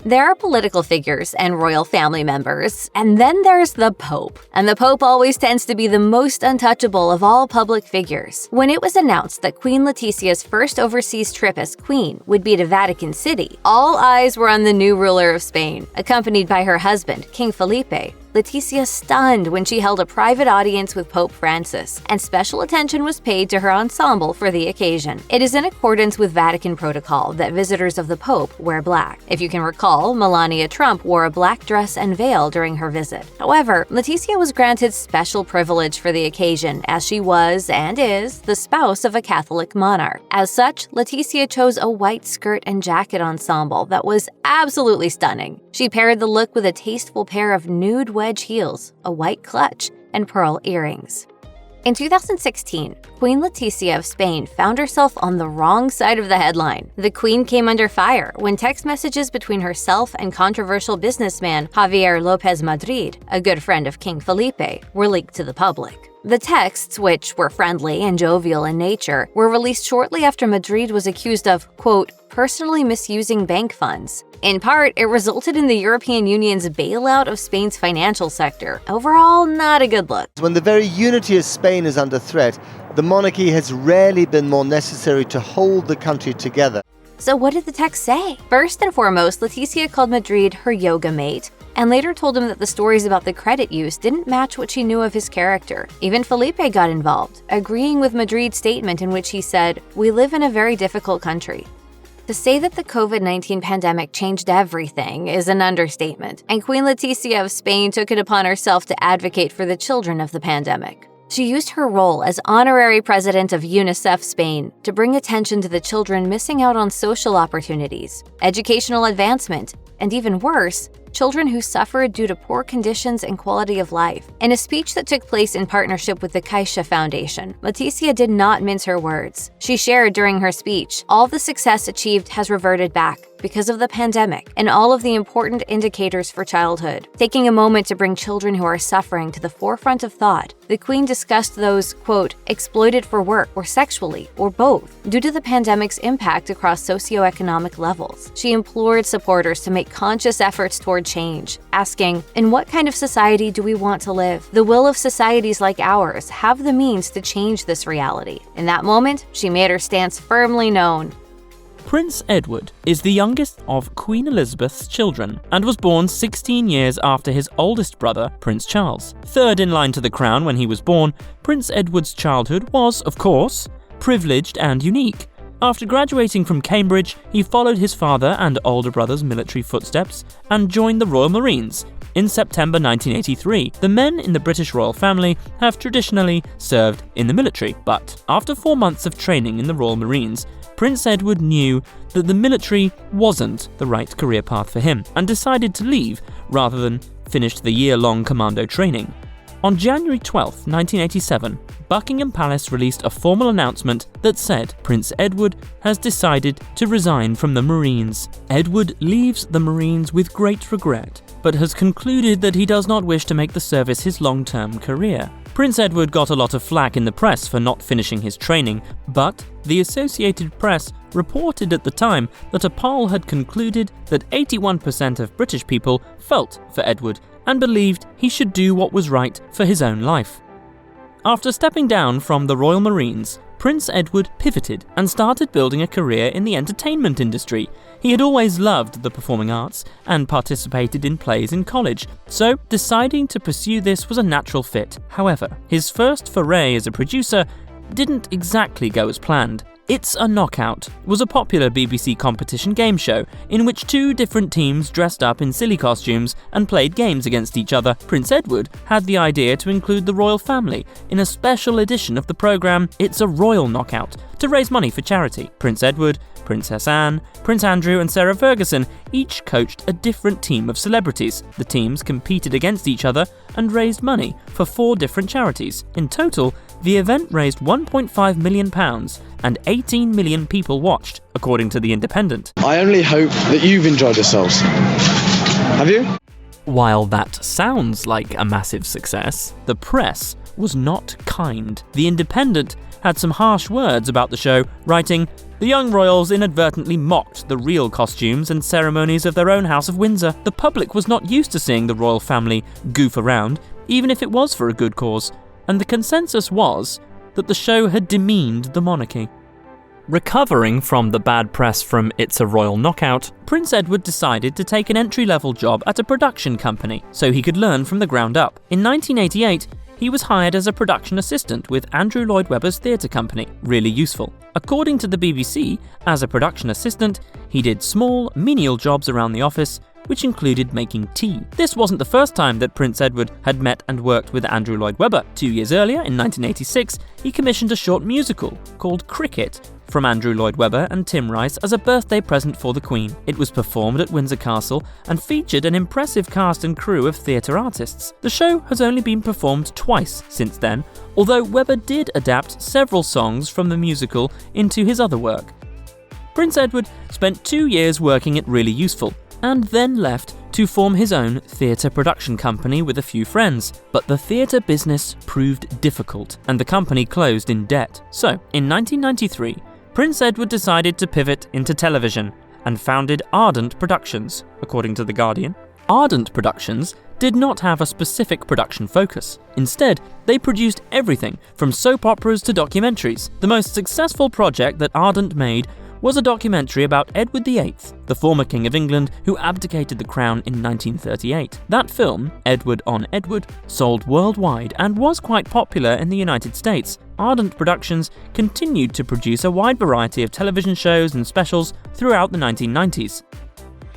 There are political figures and royal family members, and then there's the Pope. And the Pope always tends to be the most untouchable of all public figures. When it was announced that Queen Letizia's first overseas trip as queen would be to Vatican City, all eyes were on the new ruler of Spain. Accompanied by her husband, King Felipe, Letizia stunned when she held a private audience with Pope Francis, and special attention was paid to her ensemble for the occasion. It is in accordance with Vatican protocol that visitors of the Pope wear black. If you can recall, Melania Trump wore a black dress and veil during her visit. However, Letizia was granted special privilege for the occasion, as she was, and is, the spouse of a Catholic monarch. As such, Letizia chose a white skirt and jacket ensemble that was absolutely stunning. She paired the look with a tasteful pair of nude wedge heels, a white clutch, and pearl earrings. In 2016, Queen Letizia of Spain found herself on the wrong side of the headline. The Queen came under fire when text messages between herself and controversial businessman Javier López Madrid, a good friend of King Felipe, were leaked to the public. The texts, which were friendly and jovial in nature, were released shortly after Madrid was accused of, quote, personally misusing bank funds. In part, it resulted in the European Union's bailout of Spain's financial sector. Overall, not a good look. When the very unity of Spain is under threat, the monarchy has rarely been more necessary to hold the country together. So what did the text say? First and foremost, Letizia called Madrid her yoga mate, and later told him that the stories about the credit use didn't match what she knew of his character. Even Felipe got involved, agreeing with Madrid's statement in which he said, "We live in a very difficult country." To say that the COVID-19 pandemic changed everything is an understatement, and Queen Letizia of Spain took it upon herself to advocate for the children of the pandemic. She used her role as honorary president of UNICEF Spain to bring attention to the children missing out on social opportunities, educational advancement, and even worse, children who suffered due to poor conditions and quality of life. In a speech that took place in partnership with the Caixa Foundation, Letizia did not mince her words. She shared during her speech, "All the success achieved has reverted back. because of the pandemic and all of the important indicators for childhood. Taking a moment to bring children who are suffering to the forefront of thought, the Queen discussed those, quote, exploited for work or sexually, or both, due to the pandemic's impact across socioeconomic levels. She implored supporters to make conscious efforts toward change, asking, in what kind of society do we want to live? The will of societies like ours have the means to change this reality. In that moment, she made her stance firmly known. Prince Edward is the youngest of Queen Elizabeth's children and was born 16 years after his oldest brother, Prince Charles. Third in line to the crown when he was born, Prince Edward's childhood was, of course, privileged and unique. After graduating from Cambridge, he followed his father and older brother's military footsteps and joined the Royal Marines. In September 1983, the men in the British royal family have traditionally served in the military, but after 4 months of training in the Royal Marines, Prince Edward knew that the military wasn't the right career path for him and decided to leave rather than finish the year-long commando training. On January 12, 1987, Buckingham Palace released a formal announcement that said Prince Edward has decided to resign from the Marines. Edward leaves the Marines with great regret, but has concluded that he does not wish to make the service his long-term career. Prince Edward got a lot of flack in the press for not finishing his training, but the Associated Press reported at the time that a poll had concluded that 81% of British people felt for Edward and believed he should do what was right for his own life. After stepping down from the Royal Marines, Prince Edward pivoted and started building a career in the entertainment industry. He had always loved the performing arts and participated in plays in college, so deciding to pursue this was a natural fit. However, his first foray as a producer didn't exactly go as planned. It's a Knockout was a popular BBC competition game show in which 2 different teams dressed up in silly costumes and played games against each other. Prince Edward had the idea to include the royal family in a special edition of the programme It's a Royal Knockout to raise money for charity. Prince Edward, Princess Anne, Prince Andrew and Sarah Ferguson each coached a different team of celebrities. The teams competed against each other and raised money for 4 different charities. In total, the event raised £1.5 million and 18 million people watched, according to The Independent. I only hope that you've enjoyed yourselves. Have you? While that sounds like a massive success, the press was not kind. The Independent had some harsh words about the show, writing, "The young royals inadvertently mocked the real costumes and ceremonies of their own House of Windsor. The public was not used to seeing the royal family goof around, even if it was for a good cause, and the consensus was that the show had demeaned the monarchy." Recovering from the bad press from It's a Royal Knockout, Prince Edward decided to take an entry-level job at a production company so he could learn from the ground up. In 1988, he was hired as a production assistant with Andrew Lloyd Webber's theatre company, really useful. According to the BBC, as a production assistant, he did small, menial jobs around the office, which included making tea. This wasn't the first time that Prince Edward had met and worked with Andrew Lloyd Webber. 2 years earlier, in 1986, he commissioned a short musical called Cricket from Andrew Lloyd Webber and Tim Rice as a birthday present for the Queen. It was performed at Windsor Castle and featured an impressive cast and crew of theatre artists. The show has only been performed twice since then, although Webber did adapt several songs from the musical into his other work. Prince Edward spent 2 years working at Really Useful, and then left to form his own theatre production company with a few friends. But the theatre business proved difficult, and the company closed in debt. So, in 1993, Prince Edward decided to pivot into television and founded Ardent Productions, according to The Guardian. Ardent Productions did not have a specific production focus. Instead, they produced everything from soap operas to documentaries. The most successful project that Ardent made was a documentary about Edward VIII, the former King of England who abdicated the crown in 1938. That film, Edward on Edward, sold worldwide and was quite popular in the United States. Ardent Productions continued to produce a wide variety of television shows and specials throughout the 1990s.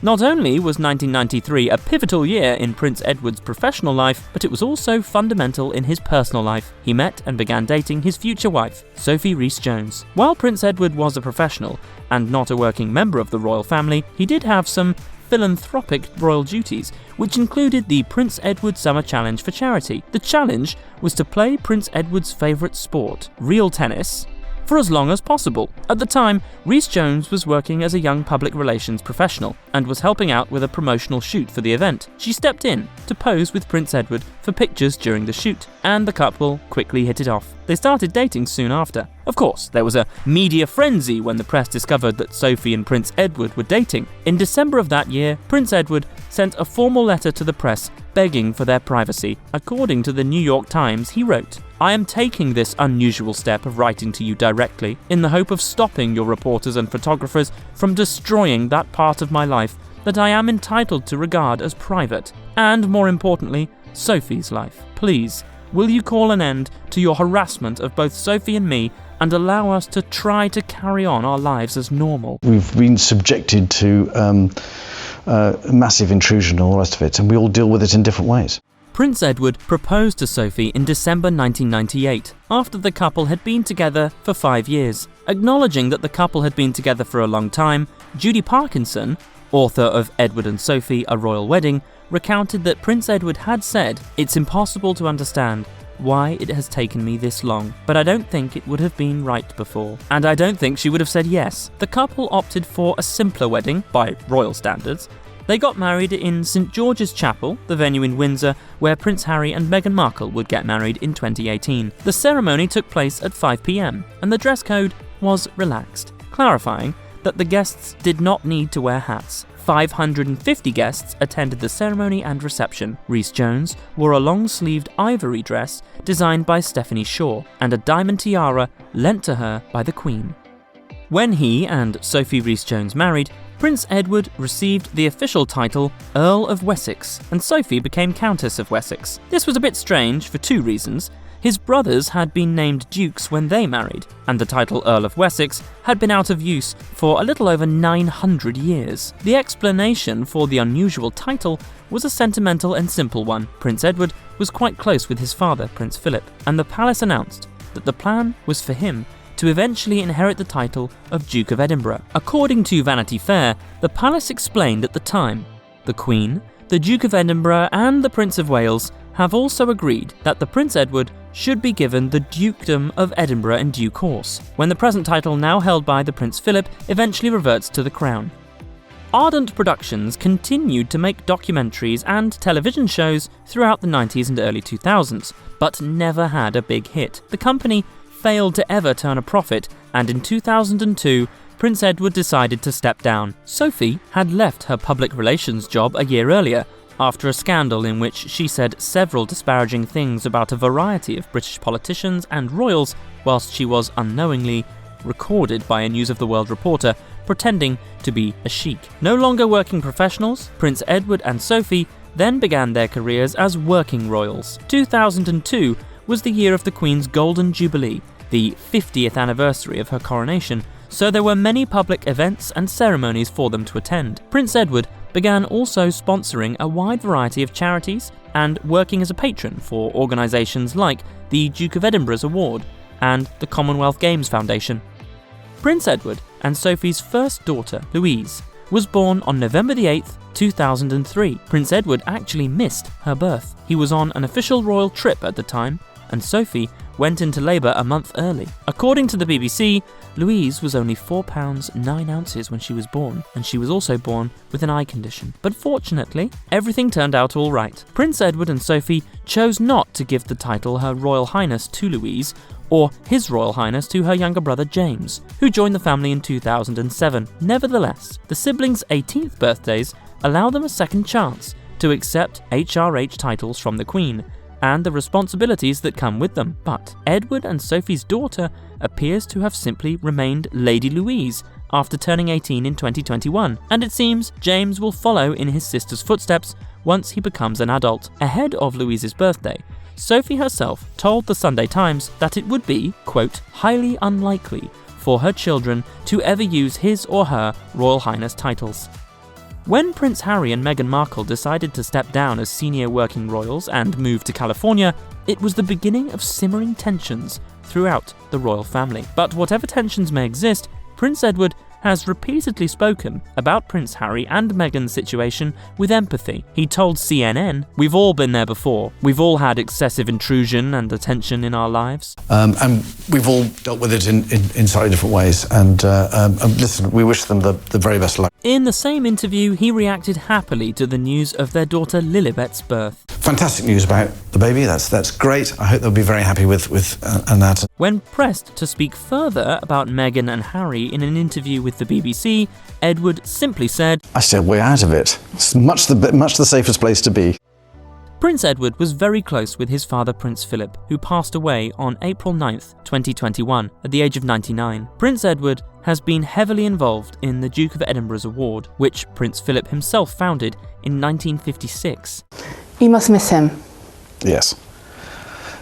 Not only was 1993 a pivotal year in Prince Edward's professional life, but it was also fundamental in his personal life. He met and began dating his future wife, Sophie Rhys-Jones. While Prince Edward was a professional and not a working member of the royal family, he did have some philanthropic royal duties, which included the Prince Edward Summer Challenge for charity. The challenge was to play Prince Edward's favourite sport, real tennis, for as long as possible. At the time, Rhys-Jones was working as a young public relations professional and was helping out with a promotional shoot for the event. She stepped in to pose with Prince Edward for pictures during the shoot, and the couple quickly hit it off. They started dating soon after. Of course, there was a media frenzy when the press discovered that Sophie and Prince Edward were dating. In December of that year, Prince Edward sent a formal letter to the press begging for their privacy. According to the New York Times, he wrote, "I am taking this unusual step of writing to you directly in the hope of stopping your reporters and photographers from destroying that part of my life that I am entitled to regard as private, and more importantly, Sophie's life. Please, will you call an end to your harassment of both Sophie and me and allow us to try to carry on our lives as normal?" We've been subjected to massive intrusion and all the rest of it, and we all deal with it in different ways. Prince Edward proposed to Sophie in December 1998, after the couple had been together for 5 years. Acknowledging that the couple had been together for a long time, Judy Parkinson, author of Edward and Sophie, A Royal Wedding, recounted that Prince Edward had said, "It's impossible to understand why it has taken me this long, but I don't think it would have been right before. And I don't think she would have said yes." The couple opted for a simpler wedding, by royal standards. They got married in St George's Chapel, the venue in Windsor, where Prince Harry and Meghan Markle would get married in 2018. The ceremony took place at 5 p.m, and the dress code was relaxed, clarifying that the guests did not need to wear hats. 550 guests attended the ceremony and reception. Rhys-Jones wore a long-sleeved ivory dress designed by Stephanie Shaw, and a diamond tiara lent to her by the Queen. When he and Sophie Rhys-Jones married, Prince Edward received the official title Earl of Wessex, and Sophie became Countess of Wessex. This was a bit strange for 2 reasons. His brothers had been named dukes when they married, and the title Earl of Wessex had been out of use for a little over 900 years. The explanation for the unusual title was a sentimental and simple one. Prince Edward was quite close with his father, Prince Philip, and the palace announced that the plan was for him to eventually inherit the title of Duke of Edinburgh. According to Vanity Fair, the palace explained at the time, "The Queen, the Duke of Edinburgh and the Prince of Wales have also agreed that the Prince Edward should be given the Dukedom of Edinburgh in due course, when the present title, now held by the Prince Philip, eventually reverts to the crown." Ardent Productions continued to make documentaries and television shows throughout the 90s and early 2000s, but never had a big hit. The company failed to ever turn a profit, and in 2002, Prince Edward decided to step down. Sophie had left her public relations job a year earlier, after a scandal in which she said several disparaging things about a variety of British politicians and royals, whilst she was unknowingly recorded by a News of the World reporter pretending to be a sheik. No longer working professionals, Prince Edward and Sophie then began their careers as working royals. 2002 was the year of the Queen's Golden Jubilee, the 50th anniversary of her coronation, so there were many public events and ceremonies for them to attend. Prince Edward began also sponsoring a wide variety of charities and working as a patron for organisations like the Duke of Edinburgh's Award and the Commonwealth Games Foundation. Prince Edward and Sophie's first daughter, Louise, was born on November the 8th, 2003. Prince Edward actually missed her birth. He was on an official royal trip at the time, and Sophie went into labour a month early. According to the BBC, Louise was only 4 pounds 9 ounces when she was born, and she was also born with an eye condition. But fortunately, everything turned out all right. Prince Edward and Sophie chose not to give the title Her Royal Highness to Louise, or His Royal Highness to her younger brother James, who joined the family in 2007. Nevertheless, the siblings' 18th birthdays allow them a second chance to accept HRH titles from the Queen, and the responsibilities that come with them. But Edward and Sophie's daughter appears to have simply remained Lady Louise after turning 18 in 2021, and it seems James will follow in his sister's footsteps once he becomes an adult. Ahead of Louise's birthday, Sophie herself told the Sunday Times that it would be, quote, highly unlikely for her children to ever use his or her Royal Highness titles. When Prince Harry and Meghan Markle decided to step down as senior working royals and move to California, it was the beginning of simmering tensions throughout the royal family. But whatever tensions may exist, Prince Edward has repeatedly spoken about Prince Harry and Meghan's situation with empathy. He told CNN, "We've all been there before. We've all had excessive intrusion and attention in our lives. And we've all dealt with it in slightly different ways. And listen, we wish them the very best luck." In the same interview, he reacted happily to the news of their daughter Lilibet's birth. Fantastic news about the baby. That's great. I hope they'll be very happy with that. When pressed to speak further about Meghan and Harry in an interview with the BBC, Edward simply said, "I stay way out of it. It's much the safest place to be." Prince Edward was very close with his father Prince Philip, who passed away on April 9th, 2021, at the age of 99. Prince Edward has been heavily involved in the Duke of Edinburgh's award, which Prince Philip himself founded in 1956. You must miss him. Yes.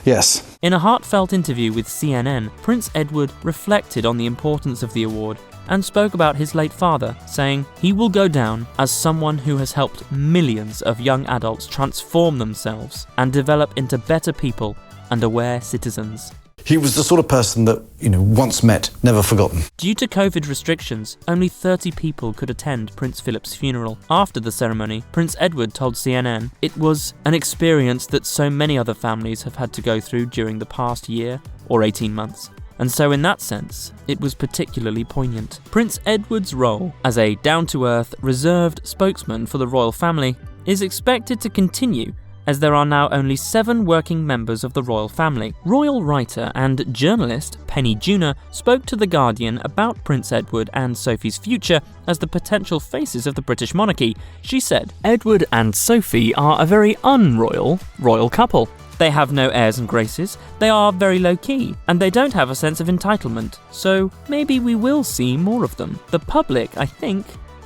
Yes. In a heartfelt interview with CNN, Prince Edward reflected on the importance of the award and spoke about his late father, saying, "He will go down as someone who has helped millions of young adults transform themselves and develop into better people and aware citizens." He was the sort of person that, once met, never forgotten. Due to COVID restrictions, only 30 people could attend Prince Philip's funeral. After the ceremony, Prince Edward told CNN, "It was an experience that so many other families have had to go through during the past year or 18 months. And so in that sense, it was particularly poignant." Prince Edward's role as a down-to-earth, reserved spokesman for the royal family is expected to continue, as there are now only 7 working members of the royal family. Royal writer and journalist Penny Junor spoke to The Guardian about Prince Edward and Sophie's future as the potential faces of the British monarchy. She said, "Edward and Sophie are a very unroyal royal couple. They have no airs and graces, they are very low-key, and they don't have a sense of entitlement, so maybe we will see more of them. The public, I think,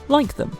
like them."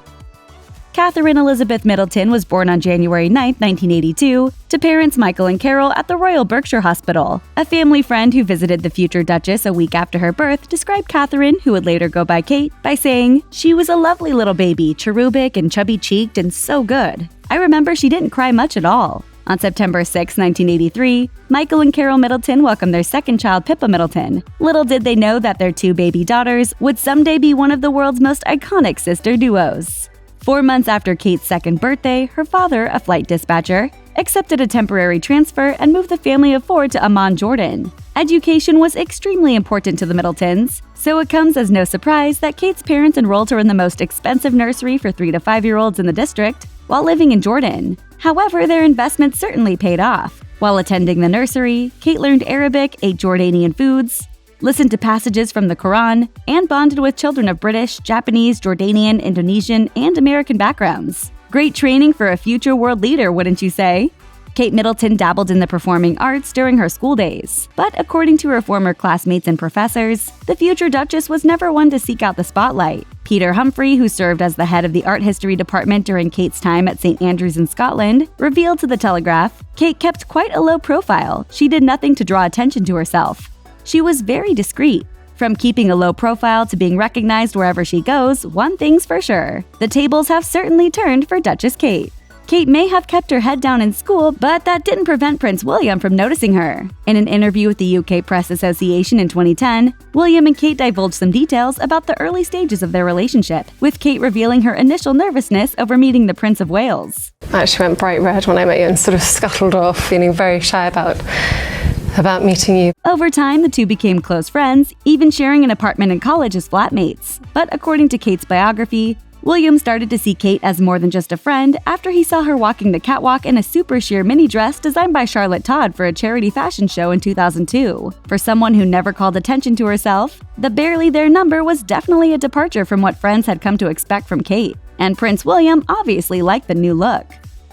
Catherine Elizabeth Middleton was born on January 9, 1982, to parents Michael and Carol at the Royal Berkshire Hospital. A family friend who visited the future Duchess a week after her birth described Catherine, who would later go by Kate, by saying, "She was a lovely little baby, cherubic and chubby-cheeked and so good. I remember she didn't cry much at all." On September 6, 1983, Michael and Carol Middleton welcomed their second child, Pippa Middleton. Little did they know that their 2 baby daughters would someday be one of the world's most iconic sister duos. 4 months after Kate's second birthday, her father, a flight dispatcher, accepted a temporary transfer and moved the family of 4 to Amman, Jordan. Education was extremely important to the Middletons, so it comes as no surprise that Kate's parents enrolled her in the most expensive nursery for 3 to 5-year-olds in the district while living in Jordan. However, their investment certainly paid off. While attending the nursery, Kate learned Arabic, ate Jordanian foods, listened to passages from the Quran, and bonded with children of British, Japanese, Jordanian, Indonesian, and American backgrounds. Great training for a future world leader, wouldn't you say? Kate Middleton dabbled in the performing arts during her school days, but according to her former classmates and professors, the future Duchess was never one to seek out the spotlight. Peter Humphrey, who served as the head of the art history department during Kate's time at St. Andrews in Scotland, revealed to The Telegraph, "Kate kept quite a low profile. She did nothing to draw attention to herself. She was very discreet. From keeping a low profile to being recognized wherever she goes, one thing's for sure. The tables have certainly turned for Duchess Kate." Kate may have kept her head down in school, but that didn't prevent Prince William from noticing her. In an interview with the UK Press Association in 2010, William and Kate divulged some details about the early stages of their relationship, with Kate revealing her initial nervousness over meeting the Prince of Wales. I actually went bright red when I met you and sort of scuttled off, feeling very shy about meeting you. Over time, the two became close friends, even sharing an apartment in college as flatmates. But according to Kate's biography, William started to see Kate as more than just a friend after he saw her walking the catwalk in a super sheer mini dress designed by Charlotte Todd for a charity fashion show in 2002. For someone who never called attention to herself, the barely there number was definitely a departure from what friends had come to expect from Kate. And Prince William obviously liked the new look.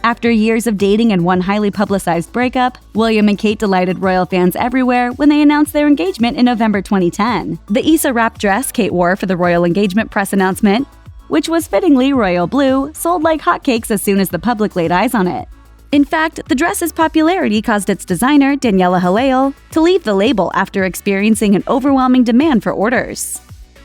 After years of dating and one highly publicized breakup, William and Kate delighted royal fans everywhere when they announced their engagement in November 2010. The Issa wrap dress Kate wore for the royal engagement press announcement, which was fittingly royal blue, sold like hotcakes as soon as the public laid eyes on it. In fact, the dress's popularity caused its designer, Daniela Halale, to leave the label after experiencing an overwhelming demand for orders.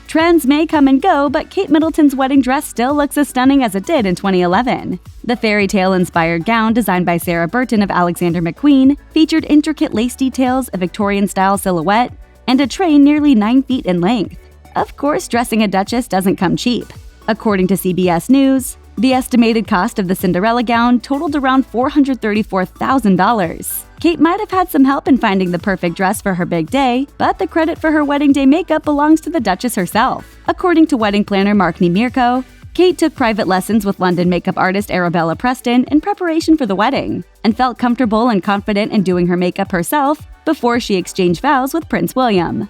Trends may come and go, but Kate Middleton's wedding dress still looks as stunning as it did in 2011. The fairy tale-inspired gown designed by Sarah Burton of Alexander McQueen featured intricate lace details, a Victorian-style silhouette, and a train nearly 9 feet in length. Of course, dressing a Duchess doesn't come cheap. According to CBS News, the estimated cost of the Cinderella gown totaled around $434,000. Kate might have had some help in finding the perfect dress for her big day, but the credit for her wedding day makeup belongs to the Duchess herself. According to wedding planner Mark Niemirko, Kate took private lessons with London makeup artist Arabella Preston in preparation for the wedding, and felt comfortable and confident in doing her makeup herself before she exchanged vows with Prince William.